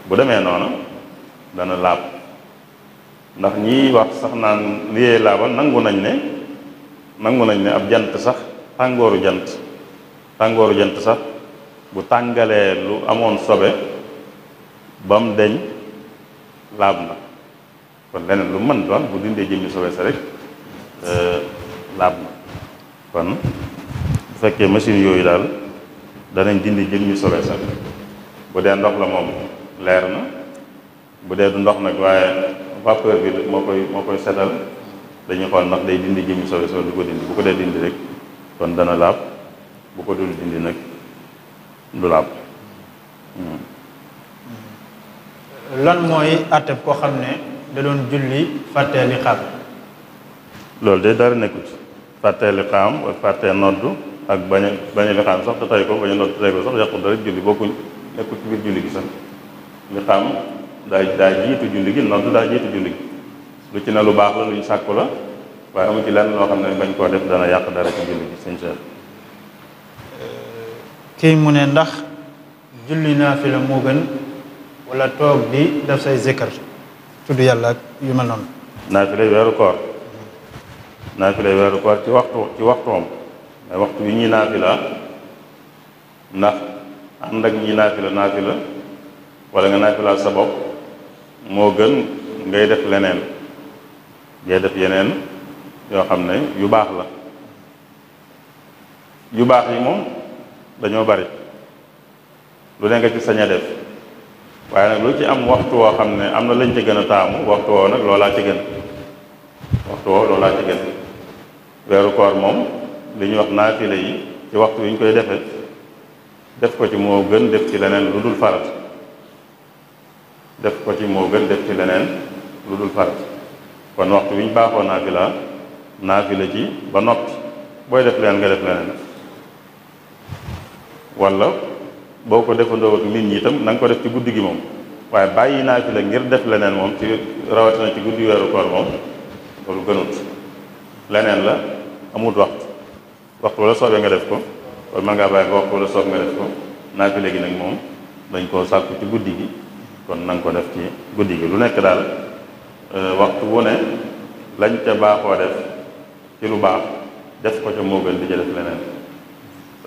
bu demee noonu dana laab ndax ñiy wax sax naan liyee laabal nangu nañ ne ab jant sax tàngooru jant sax bu tàngalee lu amoon sobe ba mu deñ laab na kon leneen lu mën doon bu dindee jëmmi sobe sa rek laab na kon bu fekkee machine yooyu daal danañ dindi jëmmi sobe sa bu dee ndox la moom leer na bu dee du ndox nag waaye vapeur bi moo koy setal dañuy xool ndax day dindi jëmmi sobe sa du ko dindi bu ko dee dindi rek kon dana laab bu ko dul dindi nag du laab. lan mooy àtteb koo xam ne da doon julli fàttee liqaam? loolu de dara nekkut fàttee liqaam ak fàttee noddu ak bañ a liqaam sax te tey ko bañ a noddu te tey ko sax yàqul dara julli bokkuñ nekkut ci biir julli gi sax liqaam daa jiitu julli gi noddu daa jiitu julli gi lu ci ne lu baax la lu ñu sàkku la waaye amu ci lenn loo xam ne bañ koo def dana yàq dara ci julli gi sëñ Cheikh. kii mu ne ndax julli naafila moo gën wala toog di def say zikkar tudd yàlla ak yu mel noonu? naafilay weeru koor ci waxtoom mais waxtu wi ñuy naafila ndax ànd ak ñi naafila wala nga naafilaal sa bopp moo gën ngay def leneen ngay def yeneen yoo xam ne yu baax la yu baax yi moom dañoo bari lu ne nga ci sañ a def waaye nag lu ci am waxtu woo xam ne am na lañ ci gën a taamu waxtu woo nag loolaa ci gën weeru koor moom li ñuy wax naafile yi ci waxtu wi ñu koy defee def ko ci moo gën def ci leneen lu dul farat kon waxtu wi ñu baaxoo naafila ci ba noppi booy def leneen nga def leneen wala boo ko defandoo ak nit ñi itam na nga ko def ci guddi gi moom waaye bàyyi naafila ngir def leneen moom ci rawatina ci guddi weeru koor moom loolu gënut leneen la amut waxtu wala soobee nga def ko wala mën ngaa bàyyi ko waxtu wala soob nga def ko naafila gi nag moom dañ koo sàkku ci guddi gi kon na nga ko def ci guddi gi lu nekk daal waxtu wu ne lañ ca baaxoo def ci lu baax def ko ca moo gën di ca def leneen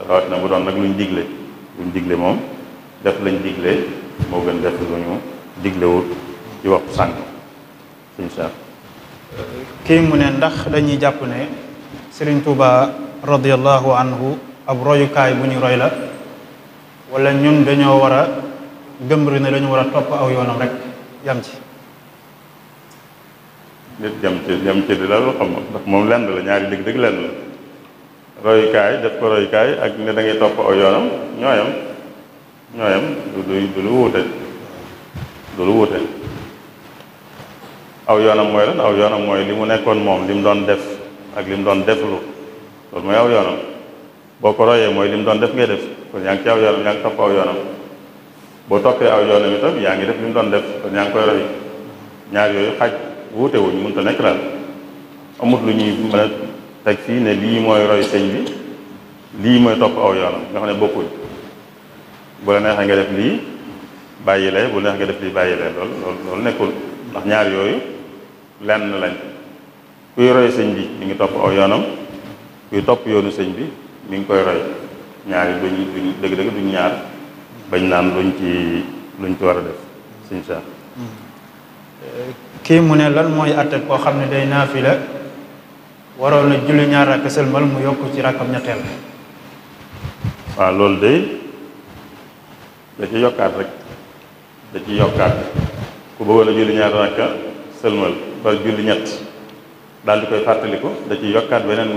rawatina bu doon nag luñ digle moom def lañ digle moo gën def lu ñu diglewut ci waxtu sànq incha allah. kii mu ne ndax dañuy jàpp ne Serigne Touba radiyallahu anhu ab royukaay bu ñu roy la wala ñun dañoo war a gëmbri ne dañu war a topp aw yoonam rek yam ci? nit jam ci di la lu xam ndax moom lenn la ñaari dëgg lenn la royukaay def ko royukaay ak ne da ngay topp aw yoonam ñooyam du lu wuute aw yoonam mooy lan aw yoonam mooy li mu nekkoon moom li mu doon def ak li mu doon deflu loolu mooy aw yoonam boo ko royee mooy li mu doon def ngay def kon yaa ngi ci aw yoonam yaa ngi topp aw yoonam boo toppee aw yoonam itam yaa ngi def li mu doon def kon yaa ngi koy roy ñaar yooyu xaj wuute wuñ mënut a nekk daal amut lu ñuy mën a teg fii ne lii mooy roy sëñ bi lii mooy topp aw yoonam nga xam ne bokkuñ bu la neexee nga def lii bàyyi lee bu la neexee nga def lii bàyyi lee loolu nekkul ndax ñaar yooyu lenn lañ kuy roy sëñ bi mi ngi topp aw yoonam kuy topp yoonu sëñ bi mi ngi koy roy ñaari duñ dëgg-dëgg duñ ñaar bañ naan luñ ci war a def sëñ Cheikh. kii mu ne lan mooy àtte koo xam ne day naafila waroon na julli ñaar rakk sëlmal mu yokk ci rakkam ñetteel. waaw loolu day da ci yokkaat rek da ci yokkaat ku bëggoon a julli ñaar rakka sëlmal ba julli ñett daal di koy fàttaliku da ci yokkaat beneen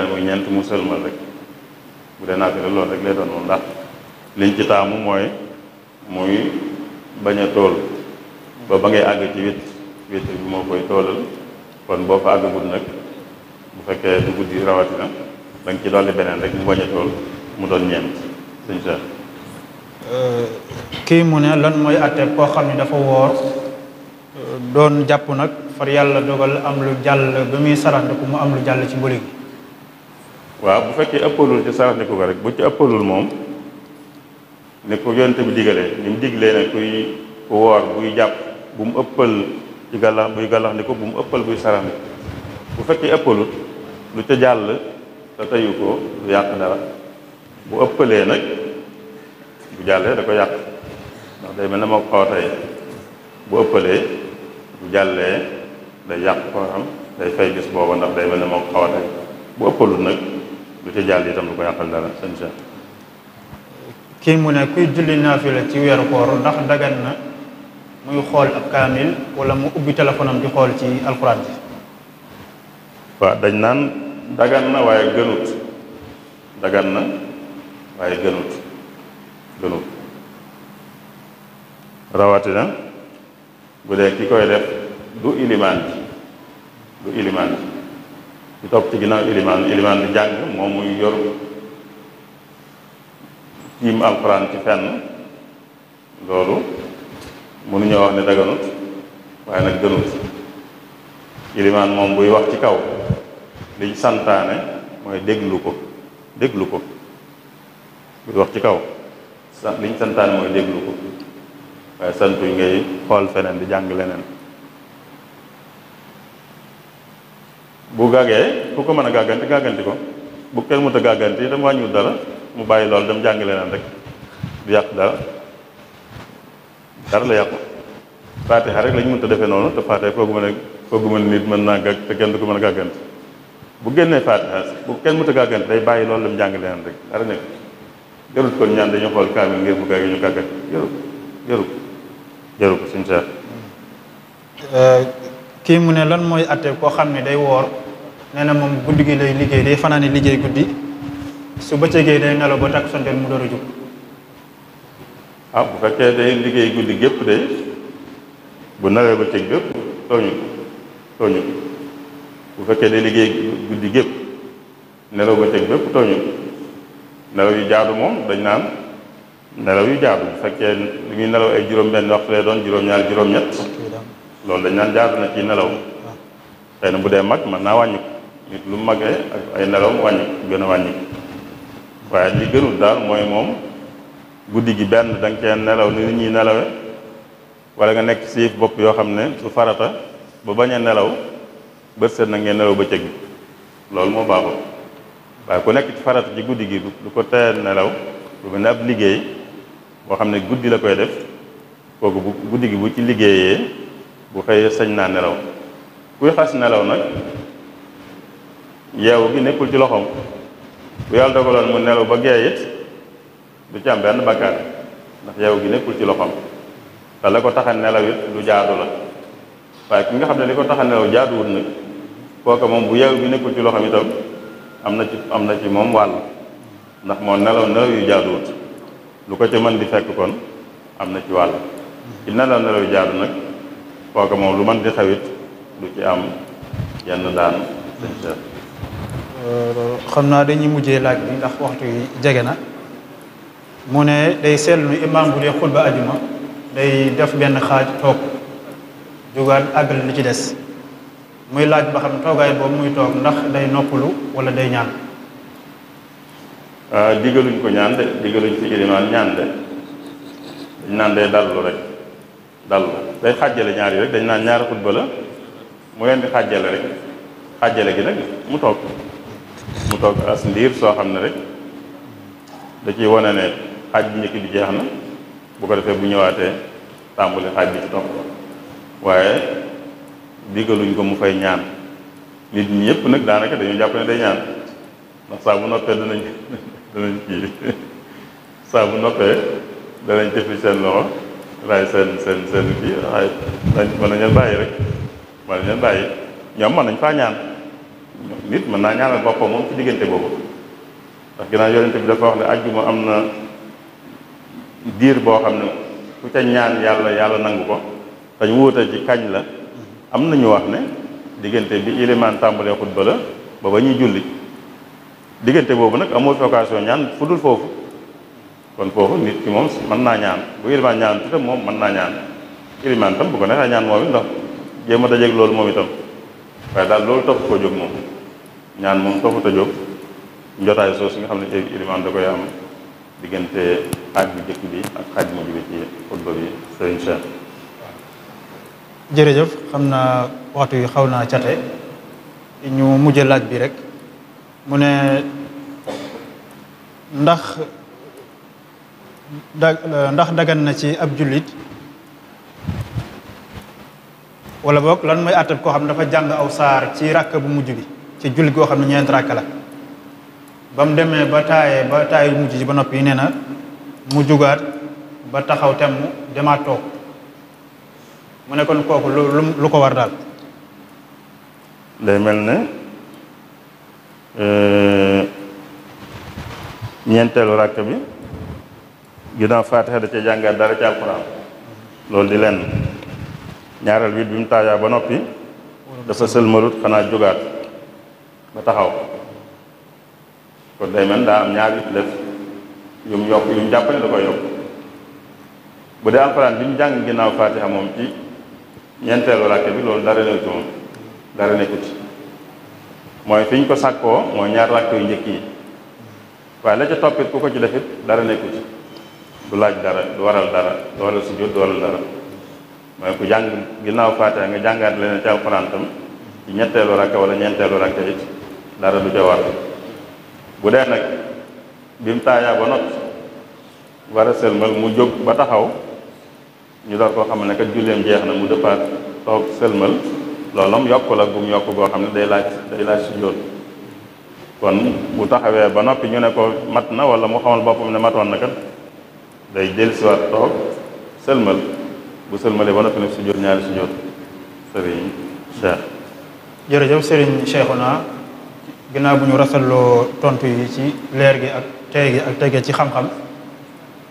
muy ñeent mu sëlmal rek bu dee naafila loolu rek lay doon moom ndax liñ ci taamu mooy muy bañ a tool ba ngay àgg ci wit bi moo koy toolal kon boo fa àggagul nag bu fekkee du guddi rawatina da nga ci dolli beneen rek mu bañ a tool mu doon ñeent sëñ Cheikh. kii mu ne lan mooy àtte koo xam ne dafa woor doon jàpp nag far yàlla dogal am lu jàll ba muy saraxndiku mu am lu jàll ci mbuli gi. waaw bu fekkee ëppalul ci saraxndiku ko rek bu ci ëppalul moom ni ko yonent bi digalee ni mu diglee ne ku woor buy jàpp bu mu ëppal ci buy gàllaxndiku bu mu ëppal buy saraxndiku bu fekkee ëppalut lu ca jàll te teyu ko du yàq dara bu ëppalee nag bu jàllee da ko yàq ndax day mel ne moo ko xaw a tey bu ëppalee bu jàllee day yàq ko xam day fay bis booba ndax day mel ne moo ko xaw a tey bu ëppalut nag lu ca jàll itam du ko yàqal dara sëñ Cheikh. kii mu ne kuy julli naafila ci weeru koor ndax dagan na muy xool ab kaamil wala mu ubbi téléphone am di xool ci alxuraan bi. waaw dañ naan dagan na waaye gënut dagan na waaye gënut rawatina bu dee ki koy def du ilimaan bi ci topp ci ginnaaw ilimaan bi jàng moom muy yor tiim alxuraan ci fenn loolu mënuñoo wax ne daganut waaye nag gënut ilimaan moom buy wax ci kaw liñ santaane mooy déglu ko buy wax ci kaw liñ santaane mooy déglu ko waaye santuñ ngay xool feneen di jàng leneen bu gàggee ku ko mën a gàgganti ko bu kenn mënta gàgganti itam wàññiwul dara mu bàyyi loolu dem jàng leneen rek du yàq dara la yàqu faatiha rek lañ mënta defee noonu te faatiha fooguma ne nit mën naa gàgg te kenn du ko mën a gàgganti bu génnee faatiha bu kenn mënta gàgganti day bàyyi loolu dem jàng leneen rek dara nekk jarut kon ñaan dañu xool kaamil ngir bu gàggee ñu gàgganti jaru ko suñu seet. kii mu ne lan mooy atte koo xam ne day woor nee na moom guddi gi lay liggéey day fanaane liggéey guddi su bëccëgee day nelaw ba takk sonteen mu door a jóg. bu fekkee day liggéey guddi gépp de bu nawee bëccëg bépp tooñu bu fekkee day liggéey guddi gépp nelaw bëccëg bépp tooñu nelaw yu jaadu moom dañ naan nelaw yu jaadu bu fekkee li muy nelaw ay juróom-benn waxtu lay doon juróom-ñaar juróom-ñett loolu dañ naan jaadu na ci nelaw xëy na bu dee mag mën naa wàññi ko nit lu magee ak ay nelaw wàññi ko gën a wàññi ko waaye li gënul daal mooy moom guddi gi benn da nga cee nelaw ni nit ñuy nelawe wala nga nekk siif bopp yoo xam ne su farata ba bañ a nelaw bët set na ngeen nelaw bëccëg bi loolu moo baaxul waaye ku nekk ci farata ci guddi gi du ko tee nelaw lu mel ne ab liggéey boo xam ne guddi la koy def kooku bu guddi gi bu ci liggéeyee bu xëyee sañ naa nelaw kuy xas nelaw nag yeewu gi nekkul ci loxoom bu yàlla dogaloon mu nelaw ba gee it du ci am benn bakkaar ndax yeewu gi nekkul ci loxoom te la ko tax a nelaw it lu jaadu la waaye ki nga xam ne li ko tax a nelaw jaaduwut nag kooka moom bu yeewu gi nekkul ci loxoom itam am na ci moom wàll ndax moo nelaw yu jaaduwut lu ko ca mën di fekk kon am na ci wàll ci nelaw yu jaadu nag kooka moom lu mën di xewit du ci am yenn daan dañ seet. xam naa dañuy mujjee laaj bi ndax waxtu yi jege na mu ne day seetlu imaam bu dee xutba ajuma day def benn xaaj toog jógaat àggal li ci des muy laaj ba xam toogaay boobu muy toog ndax day noppalu wala day ñaan. digaluñ ko ñaan de digaluñ ci ilimaan ñaan de dañ naan day dallu rek dallu day xàjjale ñaar yi rek dañ naan ñaari xutba la mu leen di xàjjale rek xàjjale gi nag mu toog mu toog as ndiir soo xam ne rek da ciy wane ne xaaj bi njëkk bi jeex na bu ko defee bu ñëwaatee tàmbali xaaj bi ci topp waaye diggaluñ ko mu fay ñaan nit ñi yëpp nag daanaka dañu jàpp ne day ñaan ndax saa bu noppee danañ kii saa bu noppee danañ jëfi seen loxo raay seen kii waaye mën nañ leen bàyyi rek mën nañ leen bàyyi ñoom mën nañ faa ñaan nit mën naa ñaanal boppam moom ci diggante boobu ndax ginnaaw yonente bi dafa wax ne ajjuma am na diir boo xam ne ku ca ñaan yàlla nangu ko dañ wuute ci kañ la am nañu wax ne diggante bi ilimaan tàmbalee xutba la ba ñuy julli diggante boobu nag amoo fi occasion ñaan fu dul foofu kon foofu nit ki moom mën naa ñaan bu ilimaan ñaan itam moom mën naa ñaan ilimaan tam bu ko neexee ñaan moom it ndax jéem a dajeeg loolu moom itam waaye daal loolu topp koo jóg moom ñaan moom topput a jóg njotaay soosu nga xam ne ilimaan da koy am diggante xaaj bu jëkk bi ak xaaj mujj bi ci xutba bi sëriñ Cheikh. jërëjëf xam naa waxtu yi xaw naa cate ñu mujj laaj bi rek mu ne ndax dagan na ci ab jullit wala boog lan mooy àttab koo xam ne dafa jàng aw saar ci ràkk bu mujj bi ci jullit goo xam ne ñeent ràkk la ba mu demee ba taaye mujj ji ba noppi nee na mu jugaat ba taxaw temm demaat toog mu ne kon kooku lu ko war daal. day mel ne ñeenteelu ràkk bi ginnaaw faatixa da ca jàngaat dara ci alxuraan loolu di lenn ñaareel bi mu taayaa ba noppi dafa sëlmalut xanaa jugaat ba taxaw kon day mel daa am ñaar yu def yu mu yokk yu mu jàpp ne da koy yokk bu dee alxuraan bi mu jàng ginnaaw faatixa moom ci ñeenteelu ràkk bi loolu dara nekku ci moom dara nekku ci mooy fi ñu ko sàkkoo mooy ñaar ràkk yu njëkk yi waaye la ca toppit ku ko ci defit dara nekku ci du laaj dara du waral dara du waral sujjóot du waral dara mooy ku jàng ginnaaw faatixa nga jàngaat leneen ci alxuraan tam ci ñetteelu ràkk wala ñeenteelu ràkk it dara du ca war bu dee nag bi mu taayaa ba noppi war a sëlmal mu jóg ba taxaw ñu door koo xam ne kat julleem jeex na mu dëppaat toog sëlmal loolu yokk la bu mu yokk goo xam ne day laaj sujjóot kon bu taxawee ba noppi ñu ne ko mat na wala mu xamal boppam ne matoon na kat day dellusiwaat toog sëlmal bu sëlmalee ba noppi nag sujjóot ñaari sujjóot sëriñ Cheikh. jërëjëf sëriñ Cheikhouna ginnaaw bu ñu rafetloo tontu yi ci leer gi ak tey gi ak tege ci xam-xam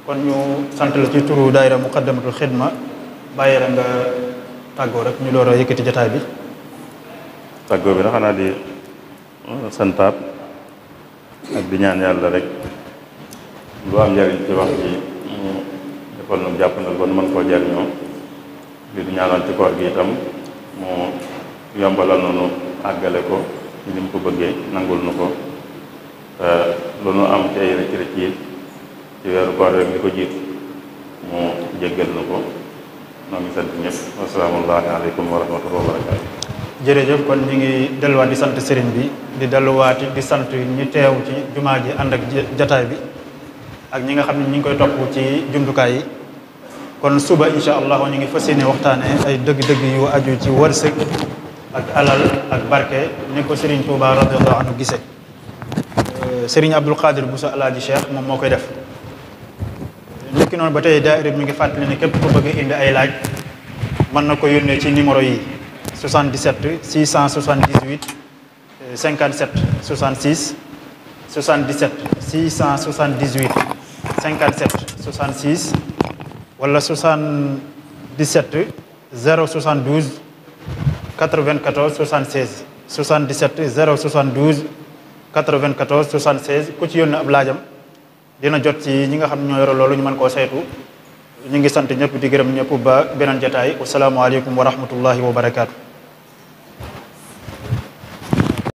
kon ñu sant la ci turu daayira muqaddamatul xidma bàyyi la nga tàggoo rek ñu door a yëkkati jotaay bi. tàggoo bi na xanaa di santaat ak di ñaan yàlla rek lu am njariñ ci wax ji mu defal nu jàpp na kon mën koo jariñoo li di ñaanal ci koor gi itam mu yombalal noonu àggale ko ci ni mu ko bëggee nangul nu ko lu nu am ci ay rëcc rëcc yi ci weeru koor rek li ko jiitu mu jéggal nu ko noo ngi sant ñëpp wasalaamullahi aleykum wa rahmatullahi wa barakatu. jërëjëf kon ñu ngi delluwaat di sant sëriñ bi di delluwaat di sant ñi teew ci jumaa ji ànd ak jataay bi ak ñi nga xam ne ñi ngi koy topp ci jumtukaay yi kon suba insha allah ñu ngi fas yéene waxtaane ay dëgg-dëgg yu aju ci wërsëg ak alal ak barke ni ko Serigne Touba radiyallahu anhu gisee Serigne Abdul Qadir Bousso Alaaji Cheikh moom moo koy def niki noonu ba tey daayira mi ngi fàttali ne képp ku bëgg indi ay laaj mën na ko yónnee ci numéro yi 77 678 57 66 77 678 57 66 wala 77 072 94 76 77 072 94 76 ku ci yónnee ab laajam dina jot ci ñi nga xam ñoo yore loolu ñu mën koo saytu ñu ngi sant ñëpp di gërëm ñëpp ba beneen jotaay wasalaamaaleykum wa rahmatullahi wa barakaatu.